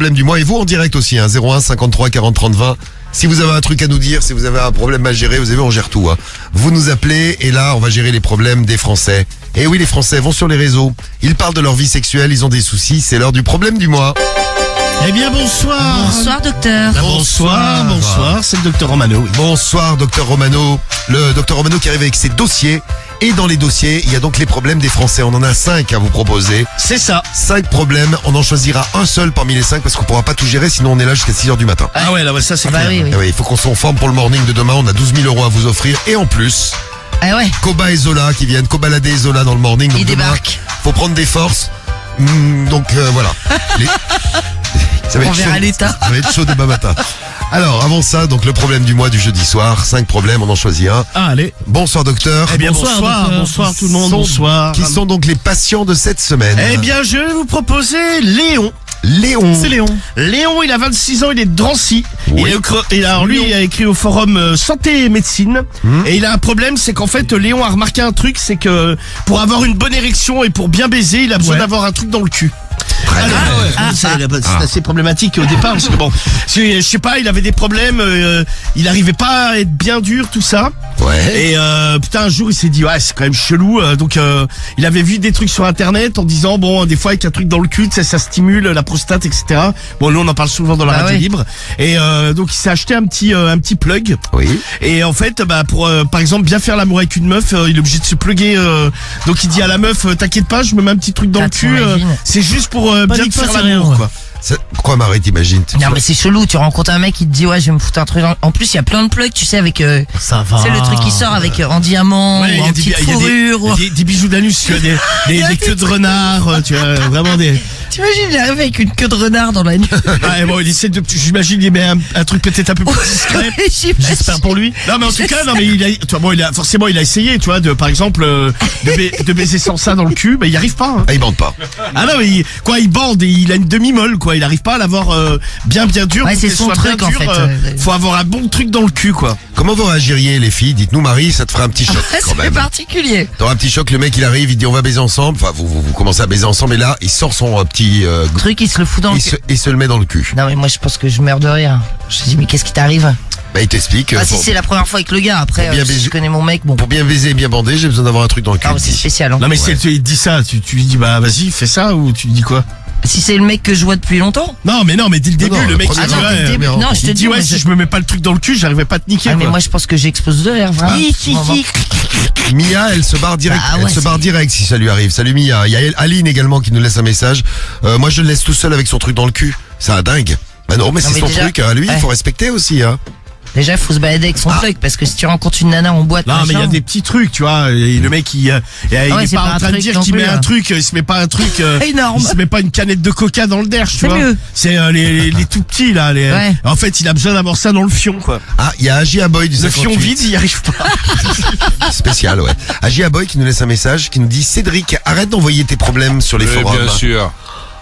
problème du mois. Et vous en direct aussi, 01 53 40 30 20. Si vous avez un truc à nous dire, si vous avez un problème à gérer, vous savez, on gère tout. Vous nous appelez et là, on va gérer les problèmes des Français. Et oui, les Français vont sur les réseaux. Ils parlent de leur vie sexuelle, ils ont des soucis. C'est l'heure du problème du mois. Eh bien, bonsoir. Bonsoir, docteur. Bonsoir, c'est le docteur Romano. Oui. Bonsoir, docteur Romano. Le docteur Romano qui arrive avec ses dossiers. Et dans les dossiers, il y a donc les problèmes des Français. On en a 5 à vous proposer. C'est ça. 5 problèmes. On en choisira un seul parmi les 5 parce qu'on pourra pas tout gérer, sinon on est là jusqu'à 6h du matin. Ah ouais, là, ouais, ça c'est Bah clair. oui. Eh oui, il faut qu'on soit en forme pour le morning de demain. On a 12 000 € à vous offrir. Et en plus, Ah ouais, Koba et Zola qui viennent cobalader et Zola dans le morning. Donc il demain, débarque. faut prendre des forces. Voilà. Ça va On être verra chaud. l'état. Ça va être chaud demain matin. Alors, avant ça, donc le problème du mois du jeudi soir. 5 problèmes, on en choisit un. Ah, allez. Bonsoir docteur. Eh bien, bonsoir tout le monde, bonsoir. Qui sont donc les patients de cette semaine? Eh bien, je vais vous proposer Léon. Léon. C'est Léon. Léon, il a 26 ans, il est de Drancy. Oui. Il a écrit au forum Santé et Médecine. Et il a un problème, c'est qu'en fait, Léon a remarqué un truc, c'est que pour avoir une bonne érection et pour bien baiser, il a besoin d'avoir un truc dans le cul. C'est assez problématique au départ parce que bon, je sais pas, il avait des problèmes, il arrivait pas à être bien dur, tout ça. Ouais. Et putain, un jour il s'est dit ouais, c'est quand même chelou. Donc il avait vu des trucs sur internet en disant bon, des fois avec un truc dans le cul, ça stimule la prostate, etc. Bon, nous on en parle souvent dans la radio libre. Et donc il s'est acheté un petit plug. Oui. Et en fait, pour par exemple bien faire l'amour avec une meuf, il est obligé de se plugger. Donc il dit à la meuf, t'inquiète pas, je me mets un petit truc dans le cul. C'est juste pour bien te faire l'amour, quoi. Pourquoi Marie t'imagines? Non mais c'est chelou, tu rencontres un mec qui te dit ouais je vais me foutre un truc en plus il y a plein de plugs tu sais avec Ça va. c'est le truc qui sort avec en diamant Ouais, ou en petite fourrure des bijoux d'anus, tu vois, des queues de renard, tu vois, vraiment des. T'imagines il arrive avec une queue de renard dans la nuit. Ouais, bon, il essaie de, j'imagine, il met un truc peut-être un peu plus discret. J'espère pour lui. Non, mais en tout cas, non, mais forcément, il a essayé, tu vois, par exemple, de baiser sans ça dans le cul, mais il y arrive pas, hein. Ah, il bande pas. Ah non, mais il bande et il a une demi-molle, quoi. Il arrive pas à l'avoir, bien dur. Ouais, pour c'est qu'elle son soit truc, bien en dure, fait. Faut avoir un bon truc dans le cul, quoi. Comment vous réagiriez les filles? Dites-nous Marie, ça te ferait un petit choc quand C'est même. particulier. Dans un petit choc, le mec il arrive, il dit on va baiser ensemble. Enfin, vous commencez à baiser ensemble et là, il sort son petit Truc il se le fout dans le cul. il se le met dans le cul. Non mais moi je pense que je meurs de rire. Je me dis mais qu'est-ce qui t'arrive? Bah il t'explique. Ah si c'est la première fois avec le gars, après pour bien si baiser- je connais mon mec, bon. Pour bien baiser et bien bander, j'ai besoin d'avoir un truc dans le cul. Ah, c'est spécial. Hein. Non, mais si il te dit ça, tu lui dis, bah, vas-y, fais ça, ou tu lui dis quoi? Si c'est le mec que je vois depuis longtemps. Non, mais dès le début, non, le mec, le il premier dit, Ah non, dès le début. Non, je te il dis dit, ouais, moi, si je me mets pas le truc dans le cul, j'arriverai pas à te niquer, Ah mais quoi. moi je pense que j'explose de rire vraiment. Mia, elle se barre direct. Bah ouais, elle se barre direct si ça lui arrive. Salut Mia. Il y a Aline également qui nous laisse un message. Moi je le laisse tout seul avec son truc dans le cul. C'est un dingue. Bah non, mais Non, c'est mais son déjà- truc. Lui, il Ouais. faut respecter aussi. Déjà il faut se balader avec son truc parce que si tu rencontres une nana en boîte. Non, mais il y a machin, des petits trucs, tu vois. Et le mec, il est c'est pas pas en un train de truc dire non qu'il plus, met un hein. truc, il se met pas un truc, Énorme. il se met pas une canette de coca dans le derche, tu C'est vois. mieux. C'est les tout petits, là. Ouais. En fait, il a besoin d'avoir ça dans le fion, quoi. Ah, il y a Agia Boy du Le 58. fion vide, il y arrive pas. Spécial, ouais. Agia Boy qui nous laisse un message qui nous dit Cédric, arrête d'envoyer tes problèmes sur les forums. Bien sûr.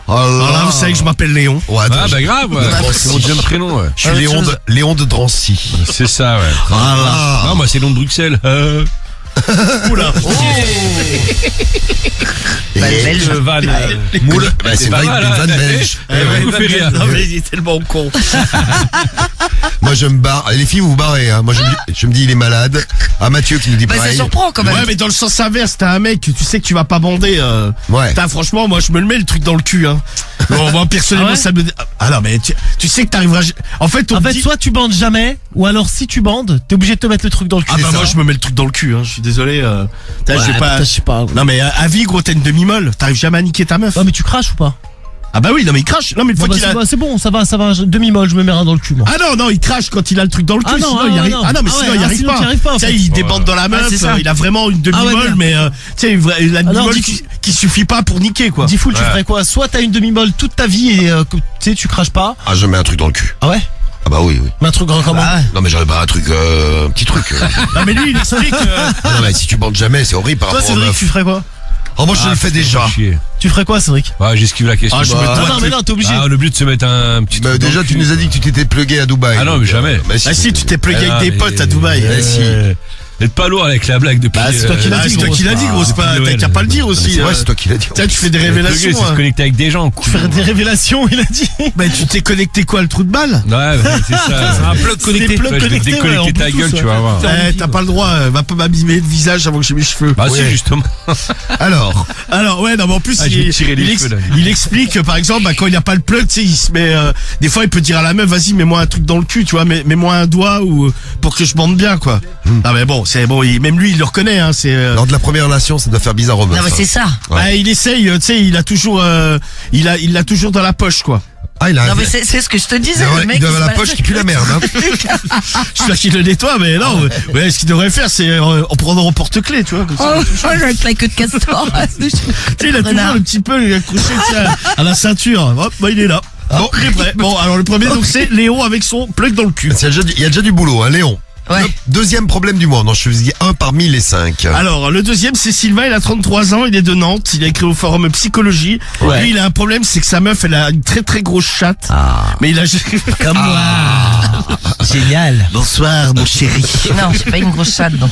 Oh là Alors là, là. vous savez que je m'appelle Léon. Ouais, attends, Ah bah grave, ouais. C'est mon deuxième prénom, ouais. je suis Léon de Drancy. C'est ça, ouais. Voilà. Non, moi c'est Léon de Bruxelles. Oula. Bah, le belge. Van. Moule. Bah, c'est vrai, pas une mal, vanne hein. belge. Vous fait rire. Non, mais il est tellement con. Moi, je me barre. Les filles, vous vous barrez, hein. Moi, je me dis, il est malade. Ah, Mathieu qui nous dit Bah ça pareil. surprend quand même. Ouais, mais dans le sens inverse, t'as un mec, tu sais que tu vas pas bander. Ouais. Putain, franchement, moi, je me le mets le truc dans le cul, hein. Bon, moi, personnellement, Ah ouais ça me. Ah non, mais tu sais que t'arriveras. En fait, on En me fait, dit. soit tu bandes jamais, ou alors si tu bandes, t'es obligé de te mettre le truc dans le cul. Ah bah ça. moi, je me mets le truc dans le cul, hein. Je suis désolé. Putain, j'ai pas. putain, je sais pas. Non, mais à vie, gros, t'as une demi-molle. T'arrives jamais à niquer ta meuf. Ouais, mais tu craches ou pas? Ah bah oui, non, mais il crache. Non, mais une fois Bon, bah, qu'il a. c'est bon, ça va, demi-molle, je me mets rien dans le cul, moi. Ah non, il crache quand il a le truc dans le cul, Ah non, sinon ah il non, arrive. non. Ah non, mais Ah sinon ouais, il ah, arrive sinon pas. tu y arrives pas, en Tu sais, fait. il débande dans la meuf, c'est ça. il a vraiment une demi-molle, merde. mais tu sais, la demi-molle dis- qui suffit pas pour niquer, quoi. Dis full, tu ferais quoi? Soit t'as une demi-molle toute ta vie et tu sais, tu craches pas. Ah, je mets un truc dans le cul. Ah ouais? Ah bah oui. Mais un truc grand comment? Bah, Non, mais j'aurais pas un truc, un petit truc. Non, mais lui, il explique. Non, mais si tu bandes jamais, c'est horrible par Toi, rapport aux Cédric, meufs. tu ferais quoi? Oh, moi, je le fais déjà. Chier. Tu ferais quoi, Cédric? Ouais, j'esquive la question. Ah, je me Ah dois non, mais non, t'es obligé. Ah, le but de se mettre un petit Bah, truc dans déjà, le tu cul, nous as dit que tu t'étais plugué à Dubaï. Ah non, donc, mais jamais. Bah, Ah si, tu t'es plugué avec des potes à Dubaï. si. Être pas lourd avec la blague depuis. Bah, c'est toi qui l'as Ah, dit, c'est toi gros. qui l'as dit, gros. C'est pas, Noël. t'as qu'à pas le dire aussi. C'est vrai, c'est toi qui l'as dit. Tiens, tu fais des Le révélations. c'est se hein. connecter avec des gens. Faire des révélations, il a dit. Mais tu t'es connecté quoi, le trou de balle? Ouais, c'est ça. Un plug connecté. Des plugs Ouais, je vais connectés, ouais, déconnecter en ta Bluetooth, gueule, tu ouais. vas voir. Eh, t'as pas le droit, va pas m'abîmer le visage avant que j'ai mes cheveux. Bah Ouais. si, justement. Alors, Alors ouais, non mais en plus Ah, je vais tirer les cheveux, là. il explique que, par exemple, bah, quand il n'y a pas le plug, tu sais, il se met des fois il peut dire à la meuf, vas-y, mets-moi un truc dans le cul, tu vois, mets-moi un doigt ou pour que je bande bien, quoi. Ah mais bon, c'est bon, même lui il le reconnaît, hein, c'est lors de la première relation, ça doit faire bizarre au meuf. Non, mais c'est ça. bah, il essaye, tu sais, il a toujours il l'a toujours dans la poche, quoi. Ah, il a. Non, mais c'est ce que je te disais. Ouais, le mec, il doit avoir se la poche qui pue la merde, hein. J'espère qu'il le nettoie, mais non, ouais, ce qu'il devrait faire, c'est en prendre au porte-clés, tu vois, comme ça. Oh, avec la queue de castor. Tu sais, il a toujours Renard. un petit peu accroché, tu sais, à la ceinture. Hop, bah, il est là. Bon, il est prêt. Bon, alors le premier, donc, c'est Léon avec son plug dans le cul. Il y a déjà du boulot, hein, Léon. Ouais. Deuxième problème du mois. Non, je faisais un parmi les 5. Alors, le deuxième, c'est Sylvain, il a 33 ans, il est de Nantes, il a écrit au forum Psychologie. Ouais. Lui, il a un problème, c'est que sa meuf, elle a une très très grosse chatte. Mais il a... Comme moi. Génial. Bonsoir, mon chéri. Non, j'ai pas une grosse chatte, donc.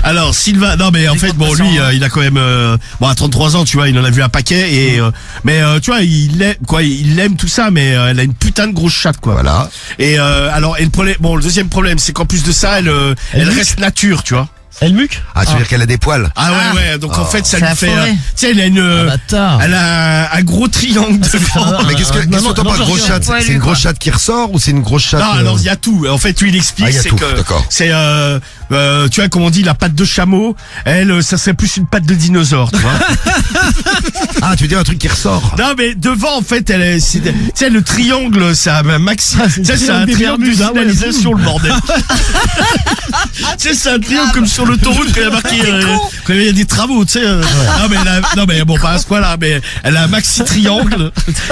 Alors, Sylvain, non, mais en fait, bon, lui, il a quand même, bon, à 33 ans, tu vois, il en a vu un paquet, et, mais, tu vois, il aime tout ça, mais elle a une putain de grosse chatte, quoi. Voilà. Et, alors, et le problème, bon, le deuxième problème, c'est qu'en plus de ça, elle reste nature, tu vois. Elle muque. Ah, tu veux dire qu'elle a des poils? Ah ouais, ouais, donc en fait, ça C'est lui la fait, forêt. tu sais, elle a une, Bâtard. elle a un gros triangle devant. Mais qu'est-ce que t'entends par grosse chatte? Ouais, C'est lui, une grosse quoi. chatte qui ressort ou c'est une grosse chatte? Non, alors il y a tout. En fait, lui, il explique, Ah, il y a c'est tout, que d'accord. c'est, tu vois, comme on dit, la patte de chameau. Elle, ça serait plus une patte de dinosaure, tu vois. Ah, tu veux dire un truc qui ressort? Non, mais devant, en fait, elle est, tu sais, le triangle, ça, maxi, ça, c'est un des triangle de Bermudes, ah ouais. signalisation, le bordel. Tu sais, c'est un triangle comme sur l'autoroute quand il y a marqué, quand il y a des travaux, tu sais. Non, mais bon, pas à ce point-là, mais elle a un maxi triangle.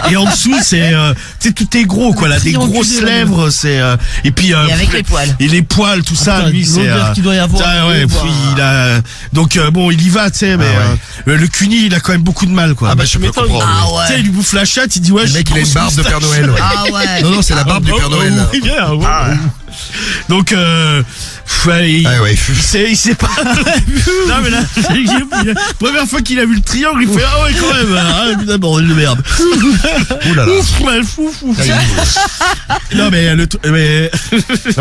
Et en dessous, c'est, tu sais, tout est gros, quoi. Elle a des Triangulaire, grosses lèvres, c'est, et puis, Et avec les poils. Et les poils, tout ça, putain, lui, c'est, l'odeur qu'il doit y avoir. ça, ouais, puis il a, donc, bon, il y va, tu sais, mais, le cuni, il a quand même beaucoup de mal, quoi. Ah, bah, je peux comprendre. Ah Tu sais, ouais. il lui bouffe la chatte, il dit, ouais, Le je mec, il a une grosse barbe de moustache. Père Noël, ouais. Ah ouais. Non, c'est la barbe du Père Noël. Oh, oui, bien, ouais. Donc, ouais, Ah ouais, il sait pas. Non, mais là, la première fois qu'il a vu le triangle, il fait, ah ouais, quand même, ah, putain, bordel de merde. Ouh là là. Fou. Non, mais Non,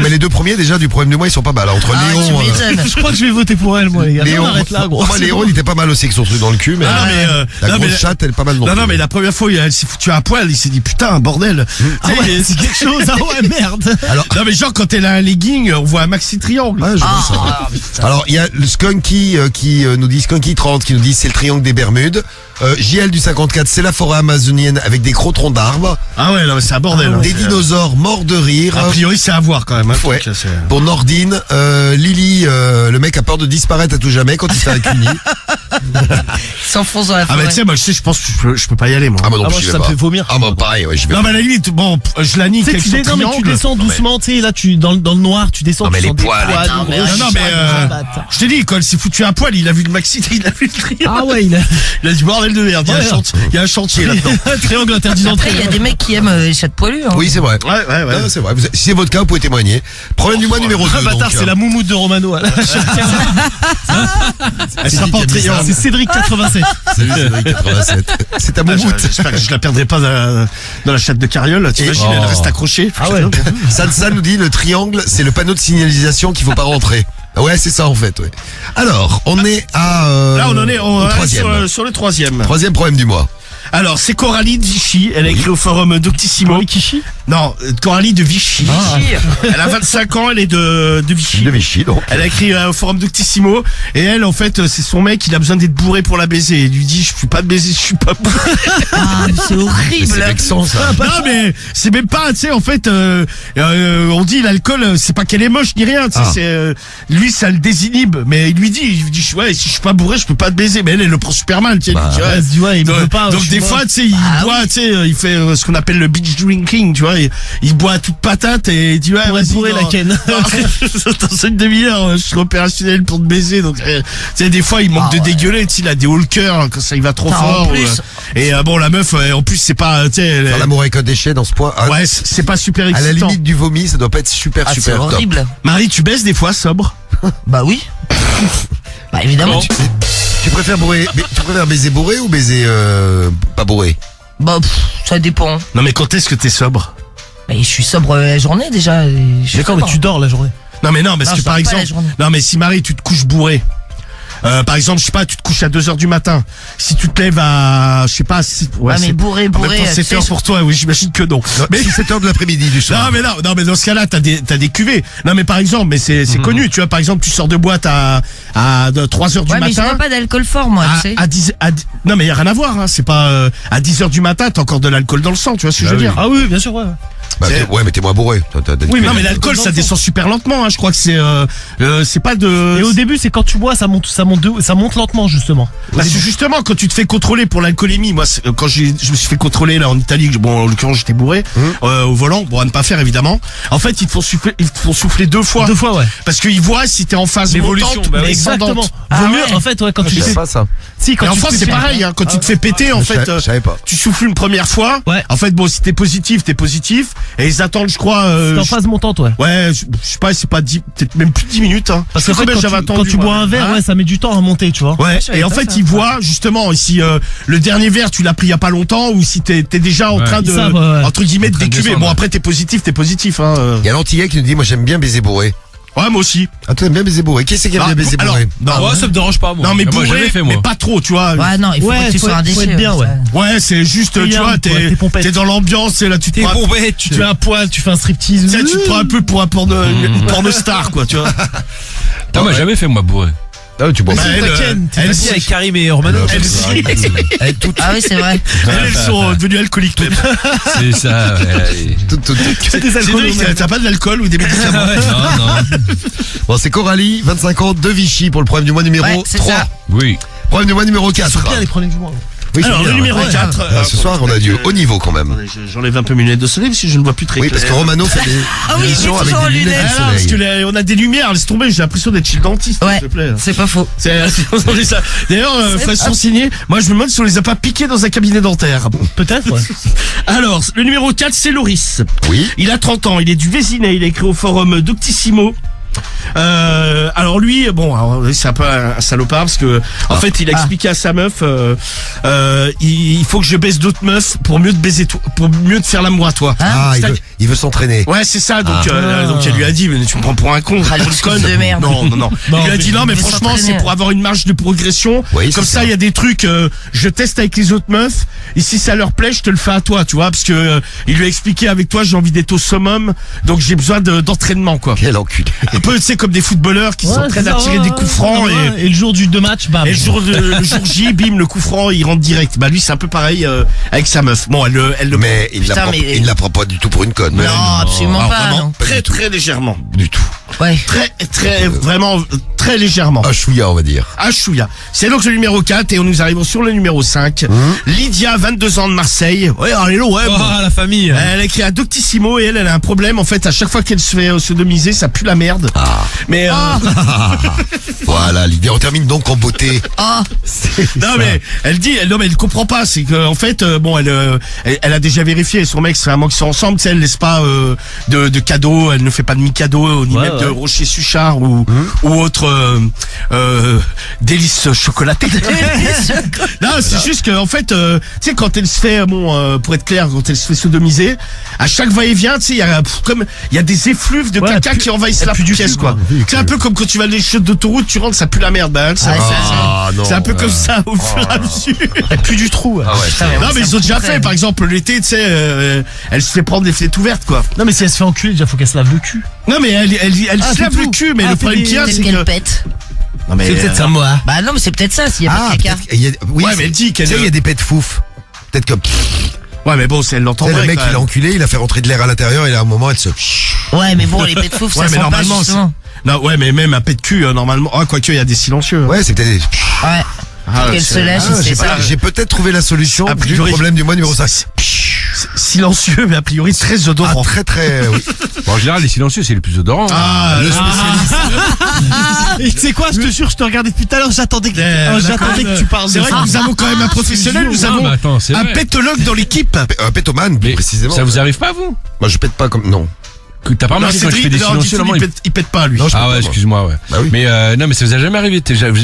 mais les deux premiers, déjà, du problème du mois, ils sont pas mal. Entre Ah, tu Léon, m'étonnes. Je crois que je vais voter pour elle, moi, les gars. Léon, On arrête là, gros. moi, Léon, il était pas mal aussi avec son truc dans le cul, mais Ah, mais, la non, grosse mais- chatte, elle est pas mal non non, plus. non, mais la première fois, il s'est foutu à poil, il s'est dit, putain, bordel. Ah ouais, c'est quelque chose. Ah ouais, merde. Alors, Non, mais genre, quand elle a un legging, on voit un maxi triangle. ouais, je vois ça. Alors, il y a le Skunky qui nous dit, Skunky 30 qui nous dit c'est le triangle des Bermudes. JL du 54, c'est la forêt amazonienne avec des gros troncs d'arbres. Ah ouais, non, mais c'est un bordel. Des dinosaures morts de rire. A priori, c'est à voir quand même. Hein, Ouais. donc, c'est- Pour Nordine, Lily, le mec a peur de disparaître à tout jamais quand il fait un cuni. S'enfonce dans la Ah, forêt. mais tu sais, moi, je pense que je peux pas y aller, moi. Ah, moi non Ah, plus, moi, j'y vais ça me pas. fait vomir. Ah, moi, pareil, ouais, j'y vais Non, pas. mais à la limite, bon, je la nique Tu sais, avec tu son descends, mais tu triangle. descends doucement, tu sais, là, dans le noir, tu descends. Non, mais tu les sens des poils et poils, tout. une Mais grosse non, mais, chatte, bâtard. Je t'ai dit, quand elle s'est foutue à poil, il a vu le maxi, il a vu le triangle. Ah ouais, il a Il a dit, bordel de merde, il y a un chantier là-dedans. triangle interdit d'entrée. Après, il y a des mecs qui aiment les chattes poilues. Hein. Oui, c'est vrai. Ouais. Non, c'est vrai. Si c'est votre cas, vous pouvez témoigner. Problème du mois numéro 2. Ah bâtard, c'est la moumoute de Romano. Là. Elle sera pas en triangle. C'est Cédric 87. Salut Cédric 87. C'est ta Ah, moumoute. J'espère que je la perdrai pas dans la chatte de carriole. T'imagines, Et- elle oh. reste accrochée. Ah ouais. Sansa nous dit le triangle, c'est le panneau de signalisation qu'il faut pas rentrer. Ouais, c'est ça en fait. Ouais. Alors, on est à Là, on en est au troisième. sur le troisième. Troisième problème du mois. Alors, c'est Coralie de Vichy. Elle a écrit au forum Doctissimo. Kishi. Non, Coralie de Vichy. Elle a 25 ans, elle est de Vichy. De Vichy, donc. Elle a écrit au forum Doctissimo. Et elle, en fait, c'est son mec, il a besoin d'être bourré pour la baiser. Il lui dit, je suis pas de baiser, je suis pas bourré. Ah, mais c'est Mais horrible. c'est vexant ça. Non, mais c'est même pas, tu sais, en fait, on dit l'alcool, c'est pas qu'elle est moche ni rien, tu sais, Ah. c'est, lui, ça le désinhibe. Mais il lui dit, ouais, si je suis pas bourré, je peux pas te baiser. Mais elle le prend super mal, tu sais. Bah, il dit, Ouais, se dit, ouais, il me veut pas. donc je suis des mort. fois, tu sais, il boit, tu sais, il fait ce qu'on appelle le beach drinking, tu vois, il boit à toute patate et il dit ouais, Pour vas-y, bourrer la ken. dans une demi-heure, je suis opérationnel pour te baiser. Donc, tu sais, des fois, il manque de dégueuler, tu sais, il a des haut le cœur quand ça il va trop Putain, en fort. plus. Et bon, la meuf, en plus, c'est pas, tu sais, Faire l'amour avec un déchet dans ce point. ouais, c'est pas super À la excitant. limite du vomi, ça doit pas être super Ah, c'est super top. horrible. Marie, tu baisses des fois sobre? Bah oui. Bah évidemment. Tu préfères baiser bourré ou baiser pas bourré? Bah ça dépend. Non mais quand est-ce que t'es sobre? Mais je suis sobre la journée déjà. D'accord, mais tu dors la journée. Non mais non, parce Non, que je par dors pas la exemple, journée. non mais si Marie, tu te couches bourré. Par exemple, je sais pas, tu te couches à 2h du matin. Si tu te lèves à, je sais pas, Ah, mais bourré, en même temps, tu 7 sais, heures pour toi, oui, j'imagine que non. Mais 7h de l'après-midi du soir. Non mais dans ce cas-là, t'as des cuvées. Non mais par exemple, mais c'est connu, tu vois, par exemple, tu sors de boîte à 3h du Ouais, mais je matin. bois pas d'alcool fort, moi, tu sais. Non mais y a rien à voir, hein. C'est pas à 10h du matin, t'as encore de l'alcool dans le sang, tu vois ce que je veux dire. Ah oui, bien sûr, ouais. Bah, ouais, mais t'es moins bourré. Oui, mais non mais l'alcool ça descend super lentement, hein. Je crois que c'est pas de. Et au début, c'est quand tu bois, ça monte lentement, justement. Bah, c'est justement quand tu te fais contrôler pour l'alcoolémie. Moi, quand je me suis fait contrôler là en Italie, bon en l'occurrence j'étais bourré au volant, bon à ne pas faire évidemment. En fait, ils te font souffler 2 fois. 2 fois, ouais. Parce qu'ils voient si t'es en phase L'évolution, montante bah ou oui. descendante. Exactement. Ah Vaut mieux, ouais. en fait, ouais, quand tu Je sais fais. pas ça. Si, quand Et en tu France, te c'est fais- pareil, hein. Quand tu te fais péter, en fait, Je savais pas. tu souffles une première fois. Ouais. En fait, bon, si t'es positif, t'es positif. Et ils attendent, je crois. T'es en phase montante, ouais. Ouais, je sais pas, c'est pas 10, peut-être même plus de 10 minutes. Hein. Parce Je qu'en sais fait, combien quand j'avais tu, attendu, quand tu bois moi. un verre, Hein ouais, ça met du temps à monter, tu vois. Ouais, je savais et en pas fait, ça. ils voient justement si le dernier verre tu l'as pris il y a pas longtemps ou si t'es déjà en Ouais. train de Ils savent, ouais. entre guillemets de train de décuver. descendre. Bon après t'es positif hein. Il y a l'antillais qui nous dit, moi j'aime bien baiser bourré. Ouais moi aussi. Ah, toi t'aimes bien baiser bourré. Qui c'est qui aime bien baiser alors, bourré? non, Ouais, ça me dérange pas, moi. non mais Moi, bourré, jamais fait, moi. mais pas trop, tu vois. Ouais, non, il faut Ouais, que tu faut sois un être- faut déchet. être bien, ouais. Ouais, c'est juste, tu bien, vois, ouais, t'es pompette. t'es dans l'ambiance, et là tu te T'es prends, bourré, Tu te fais un poil, tu fais un striptease. tu sais, tu te prends un peu pour un une pornostar quoi, tu vois. Ah, moi, jamais fait, moi, bourré. Ah, tu bois Bah, pas. elle, Si, avec Karim et Romano. Ah oui, c'est vrai. elles sont devenues alcooliques toutes. C'est ça, ouais. Tout. C'est des alcools. Cédric, t'as pas de l'alcool ou des médicaments? Non, non. Bon, c'est Coralie, 25 ans, de Vichy pour le problème du mois numéro Ouais, c'est 3. ça. Oui. Problème du mois numéro 4. C'est bien les problèmes du mois. Oui, Alors, c'est le bien, numéro ouais. 4. Ah, ce soir, on a du haut niveau quand même. Attendez, j'enlève un peu mes lunettes de soleil parce que je ne vois plus très Oui, clair. parce que Romano fait des Ah oui, émissions il est avec toujours en des lunettes lunettes. de Ah, parce soleil. que on a des lumières, laisse tomber, j'ai l'impression d'être chez le dentiste, Ouais, s'il te plaît. c'est pas faux. C'est ça. D'ailleurs, faut pas- se signer. Moi, je me demande si on les a pas piqués dans un cabinet dentaire. Peut-être, ouais. Alors, le numéro 4, c'est Loris. Oui. Il a 30 ans, il est du Vésinet, il a écrit au forum Doctissimo. Alors lui, bon, alors, c'est un peu un salopard parce que en fait, il a expliqué à sa meuf, il faut que je baise d'autres meufs pour mieux te baiser toi, pour mieux te faire l'amour à toi. Ah, il veut s'entraîner. Ouais, c'est ça. Donc, donc elle lui a dit, mais tu me prends pour un con, Ah, pour le l'excuse con. de merde. Non. Il lui a dit non, mais il veut franchement, s'entraîner. c'est pour avoir une marge de progression. Oui, Comme c'est ça, ça. il y a des trucs. Je teste avec les autres meufs. Et si ça leur plaît, je te le fais à toi, tu vois, parce que il lui a expliqué avec toi, j'ai envie d'être au summum, donc j'ai besoin d'entraînement, quoi. Quel enculé. Un peu, tu sais, comme des footballeurs qui s'entraînent à tirer des coups francs Et le jour du 2 matchs, bam. et le jour J, bim, le coup franc, il rentre direct. Bah lui, c'est un peu pareil avec sa meuf. Bon, elle le Mais il Putain, ne la prend pas du tout pour une conne. Non, absolument Alors, pas, vraiment, non. très légèrement. Du tout. Ouais. Vraiment, très légèrement. Un chouïa, on va dire. À Chouïa. C'est donc le numéro 4 et nous arrivons sur le numéro 5. Lydia, 22 ans de Marseille. Ouais, elle est là, ouais. Oh, bon. la famille. Elle a écrit à Doctissimo et elle a un problème. En fait, à chaque fois qu'elle se fait sodomiser, ça pue la merde. Mais, Voilà, l'idée. On termine donc en beauté. Ah, non, mais elle dit, non, mais elle comprend pas. C'est que, en fait, bon, elle a déjà vérifié. Son mec, c'est un moment qu'ils sont ensemble. Tu sais, elle laisse pas, de cadeaux. Elle ne fait pas de mi-cadeaux, ni Ouais, même de ouais. Rocher Suchard ou autre, délices chocolatées. Non, c'est juste que en fait, tu sais, quand elle se fait, pour être clair, quand elle se fait sodomiser, à chaque va-et-vient, tu sais, il y a des effluves de Ouais, caca elle qui envahissent elle la pue du pièce, cul, quoi. quoi. C'est un peu comme quand tu vas dans les chutes d'autoroute, tu rentres, ça pue la merde. Bah, ça, Ouais, Ah, non. c'est un peu comme ça au fur et à mesure. Elle pue du trou. Ouais. putain, Non, ouais, mais ça ils ont déjà me fait, par exemple, l'été, tu sais, elle se fait prendre des fenêtres ouvertes, quoi. Non, mais si elle se fait enculer, déjà, faut qu'elle se lave le cul. Non, mais elle Ah, se c'est lave le tout. cul, mais Ah, le fait problème des- qu'il y a, peut-être c'est qu'elle que. pète. Non, mais, moi. Bah non, mais c'est peut-être ça, s'il y a pas de caca. peut-être qu'il y a- oui, Ouais, mais elle dit qu'elle- Tu sais, il y a des pets de fouf. Peut-être que, tu Ouais, mais bon, c'est elle l'entend sais, le vrai, mec, quand il a même. enculé, il a fait rentrer de l'air à l'intérieur, et là, à un moment, elle se... Ouais, mais bon, les pets de fouf, ça Ouais, mais sent pas, normalement, justement. non, ouais, mais même un pet de cul, normalement. Ah, quoique, il y a des silencieux. Ouais, c'est peut-être... Ouais. Qu'elle se lâche, Ah, c'est j'ai ça. pas- j'ai peut-être trouvé la solution A du priori. problème du mois numéro 5. Silencieux, mais a priori très Ah, odorant. très, oui. Bon, en général, les silencieux, c'est les plus odorants. Ah, le Et tu sais quoi, je te jure, je te regardais depuis tout à l'heure, j'attendais d'accord. que tu parles C'est de vrai ça. que nous avons quand même un professionnel, nous Non, avons mais attends, c'est un vrai. pétologue dans l'équipe. Un pétomane, plus Mais précisément. ça vous arrive pas, vous? Moi, je pète pas comme... Non. T'as pas remarqué quand je fais des silencieux, normalement, il pète pas, lui. Non, je peux Ah pas, ouais, moi. excuse-moi, ouais. Bah oui. Mais non, mais ça vous a jamais arrivé.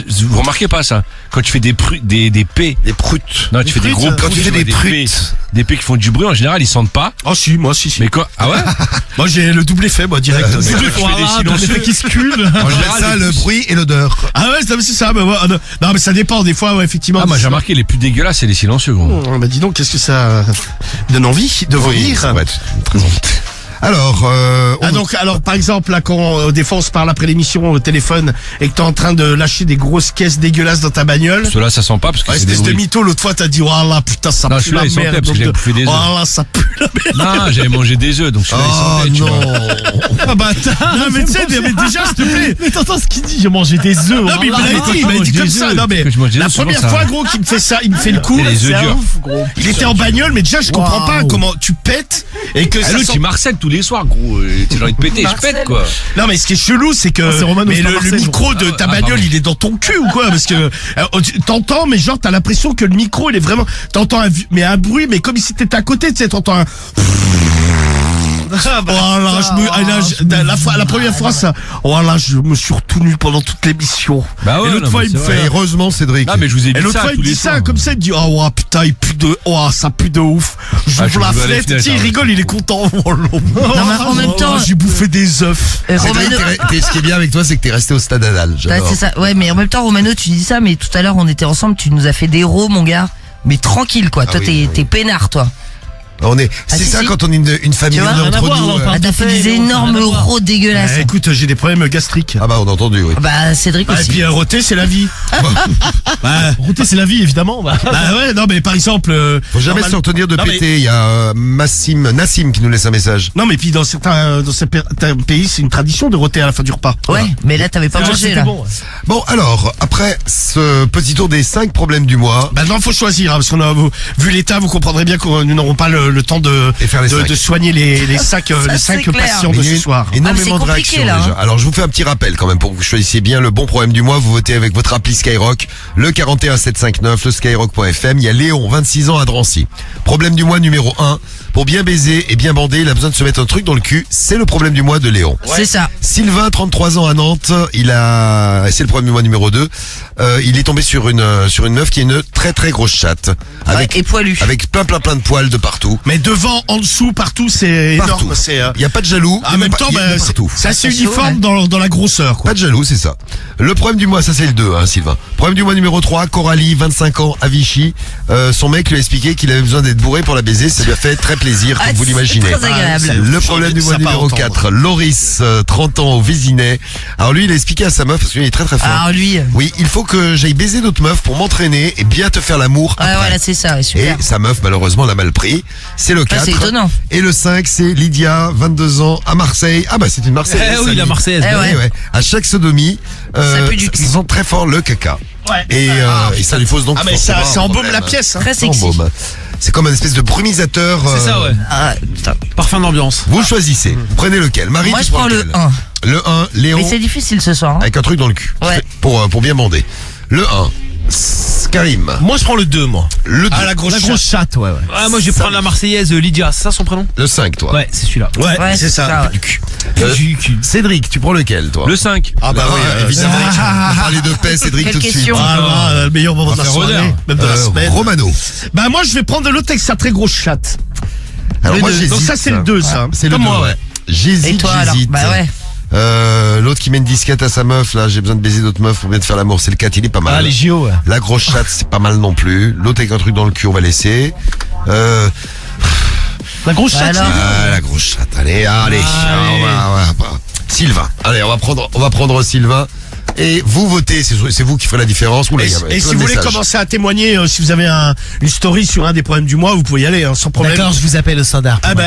Vous remarquez pas ça? Quand tu fais des P. Les proutes. Non, tu fais des gros Quand tu fais des P. prutes. Des P qui font du bruit, en général, ils sentent pas. Oh si, moi si. Mais quoi? Ah ouais? Moi j'ai le double effet, moi direct. Mais quand je fais des silencieux qui se cule. en On appelle général, ça le bruit et l'odeur. Ah ouais, c'est ça. Mais ouais, non mais ça dépend des fois, ouais, effectivement. Ah, moi, j'ai remarqué, les plus dégueulasses, c'est les silencieux, gros. Oh, bah dis donc, qu'est-ce que ça donne envie de vomir. ça va être très envie. Alors, Ah donc alors par exemple là quand des fois on se parle après l'émission au téléphone et que t'es en train de lâcher des grosses caisses dégueulasses dans ta bagnole. Ceux-là, ça sent pas parce que c'est des Espèce de bruits. mytho, l'autre fois t'as dit oh là putain ça Non, pue celui-là, la il sentait, merde. parce que j'avais bouffé des œufs. Oh là ça pue la merde. Non, j'avais mangé des œufs, donc celui-là, oh il sentait, tu vois. non. Ah bah non mais tu sais mais déjà s'il te plaît. Mais t'entends ce qu'il dit, j'ai mangé des œufs. Non mais il me l'a dit comme ça. Non mais Quand je mange des la œufs, souvent, première ça- fois gros qu'il me fait ça, il me fait le coup. C'est les œufs durs. Il était en bagnole mais déjà je comprends pas comment tu pètes et que Ah, ça l'autre, sent... il marcelle tous les soirs, gros. T'as envie de péter, je pète, quoi. Non mais ce qui est chelou c'est que c'est Romano, mais c'est pas le Marseille, micro de ta Ah, bagnole pardon. il est dans ton cul ou quoi parce que t'entends mais genre t'as l'impression que le micro il est vraiment t'entends un bruit mais comme si t'étais à côté tu sais t'entends un voilà la première fois ça voilà je me suis retenu pendant toute l'émission Bah ouais, et l'autre non, fois mais il me c'est fait vrai. Et heureusement, Cédric. Ah, mais je vous ai et dit l'autre ça fois il tous me les dit ça soirs. comme ça il dit oh ouais, putain il pue de oh ça pue de ouf Ah, j'ouvre je la vous vois les fenêtre fenêtres, tu sais, il hein. rigole il est content oh, Non, mais en même temps, j'ai bouffé des œufs Cédric, Romano. ce qui est bien avec toi, c'est que t'es resté au stade Adal. Ouais, J'adore. c'est ça. Ouais, mais en même temps, Romano, tu dis ça, mais tout à l'heure, on était ensemble, tu nous as fait des rots, mon gars. Mais tranquille, quoi. Toi, oui, t'es oui. t'es peinard, toi. C'est si, ça si. quand on est une famille Tu vois, unie entre rien à voir, nous. là, on parle. Ah, t'as fait des Léon, énormes rien à voir. rots dégueulasses. écoute j'ai des problèmes gastriques Ah bah on a entendu, oui. Bah, Cédric et aussi. puis roter c'est la vie. Bah, Roter, c'est la vie, évidemment. Bah. ouais, non mais par exemple. Faut jamais se retenir de Non, mais- péter. Il y a Nassim qui nous laisse un message. Non mais puis dans certains pays c'est une tradition de roter à la fin du repas. Ouais, mais là, t'avais pas mangé, C'était là. bon. Ouais. Bon, alors, après ce petit tour des 5 problèmes du mois, Maintenant faut choisir hein, parce qu'on a vu l'état vous comprendrez bien que nous n'aurons pas le temps de Et faire les cinq. soigner les cinq Ça, c'est clair. patients mais de il y a ce eu soir. énormément Ah, de mais c'est compliqué, réactions là, déjà. hein. Alors je vous fais un petit rappel quand même pour que vous choisissiez bien le bon problème du mois. Vous votez avec votre appli Skyrock, le 41759, le skyrock.fm. Il y a Léon, 26 ans à Drancy. Problème du mois numéro 1. Pour bien baiser et bien bander, il a besoin de se mettre un truc dans le cul. C'est le problème du mois de Léon. C'est ça. Sylvain, 33 ans à Nantes, c'est le problème du mois numéro 2. Il est tombé sur une meuf qui a une très très grosse chatte. Et poilu. Avec plein de poils de partout. Mais devant, en dessous, partout c'est Partout. énorme. C'est Il n'y a pas de jaloux. en même temps il y a bah, partout. c'est assez C'est chaud, uniforme dans la grosseur quoi. Pas de jaloux, c'est ça. Le problème du mois, ça c'est le 2, hein, Sylvain. Problème du mois numéro 3, Coralie, 25 ans, à Vichy. Son mec lui a expliqué qu'il avait besoin d'être bourré pour la baiser. Ça lui a fait très plaisir, comme Ah, vous c'est l'imaginez. très agréable. c'est- Le problème du mois sympa à numéro entendre. 4, Loris, 30 ans, au Vésinet. Alors lui, il a expliqué à sa meuf, parce qu'il est très très fort. Alors, lui. Oui, il faut que j'aille baiser d'autres meufs pour m'entraîner et bien te faire l'amour Ouais, après. voilà, c'est ça. Ouais, Et super. sa meuf, malheureusement, l'a mal pris. C'est le 4. c'est étonnant. Et le 5, c'est Lydia, 22 ans, à Marseille. Ah bah c'est une Marseillaise. Eh oui, ça, la Lydia. Marseillaise. Eh bah ouais. Eh ouais. À chaque sodomie, Ça pue du cul. ils sont très fort le caca. Ouais. Et ça lui pose donc Ah mais forcément ça un embaume problème. la pièce. Hein. Très Ça sexy. embaume. C'est comme une espèce de brumisateur. C'est ça, ouais. Ah, putain. Parfum d'ambiance. Vous choisissez. Vous prenez lequel? Marie, Moi, tu je prends le lequel 1. Le 1, Léon, Mais c'est difficile ce soir. Hein. avec un truc dans le cul. Ouais. Pour bien bander. Le 1, Karim. Moi je prends le 2 moi. Le 2, Ah la grosse La grosse chatte, ouais. Ah, moi, je vais prendre la Marseillaise Lydia. C'est ça son prénom? le 5, toi. Ouais, c'est celui-là. Ouais, c'est ça. ouais. Du cul. Cédric, tu prends lequel, toi? Le 5. Ah bah oui, évidemment. On va parler de paix, Cédric, Quelle tout de suite. question. Ah, le meilleur moment de la faire soirée, honneur. même de la semaine. Romano. Bah moi je vais prendre l'autre avec sa très grosse chatte. Alors Le moi deux. j'hésite. Donc ça c'est le 2 ça. C'est le Comme 2, moi, ouais. J'hésite, Et toi, alors? j'hésite. Bah ouais. L'autre qui met une disquette à sa meuf, là, j'ai besoin de baiser d'autres meufs pour bien te faire l'amour, c'est le 4, il est pas mal. Ah, les JO, ouais. La grosse chatte, c'est pas mal non plus. L'autre avec un truc dans le cul, on va laisser. La grosse chatte. Alors. La grosse chatte, allez. On va- Sylvain. Allez, on va prendre Sylvain. Et vous votez, c'est vous qui ferez la différence. Oula, Et, il y a et plein si de vous voulez messages. commencer à témoigner, si vous avez une story sur un des problèmes du mois, vous pouvez y aller, hein, sans problème. D'accord, je vous appelle au standard. Ah bah,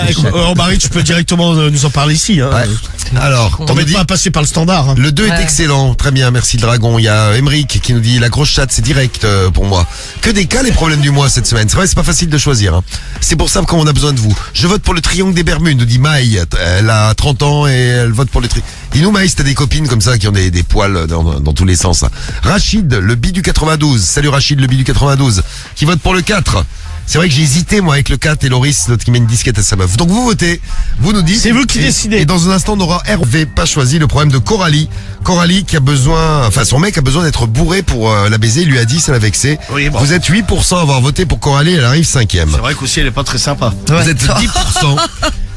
Marie, tu peux directement nous en parler ici. Hein. Ouais. Alors, on nous T'embête dit, pas à passer par le standard. Hein. le 2 est Ouais. excellent, très bien, merci le dragon. Il y a Emeric qui nous dit la grosse chatte, c'est direct pour moi. Que des cas les problèmes du mois cette semaine. C'est vrai, c'est pas facile de choisir. Hein. C'est pour ça qu'on a besoin de vous. Je vote pour le triangle des Bermudes, nous dit Maï. Elle a 30 ans et elle vote pour le triangle. Dis-nous Maï, si t'as des copines comme ça qui ont des poils dans tous les sens. Rachid, le bi du 92. Salut Rachid, le bi du 92. Qui vote pour le 4. C'est vrai que j'ai hésité, moi, avec le 4 et Loris, l'autre qui met une disquette à sa meuf. Donc vous votez, vous nous dites. C'est vous qui décidez. Et dans un instant, on aura Hervé pas choisi le problème de Coralie. Coralie qui a besoin, enfin son mec a besoin d'être bourré pour la baiser. Il lui a dit, ça l'a vexé. Oui, bon. Vous êtes 8% à avoir voté pour Coralie, elle arrive 5e. C'est vrai qu'aussi elle est pas très sympa. Vous êtes 10%.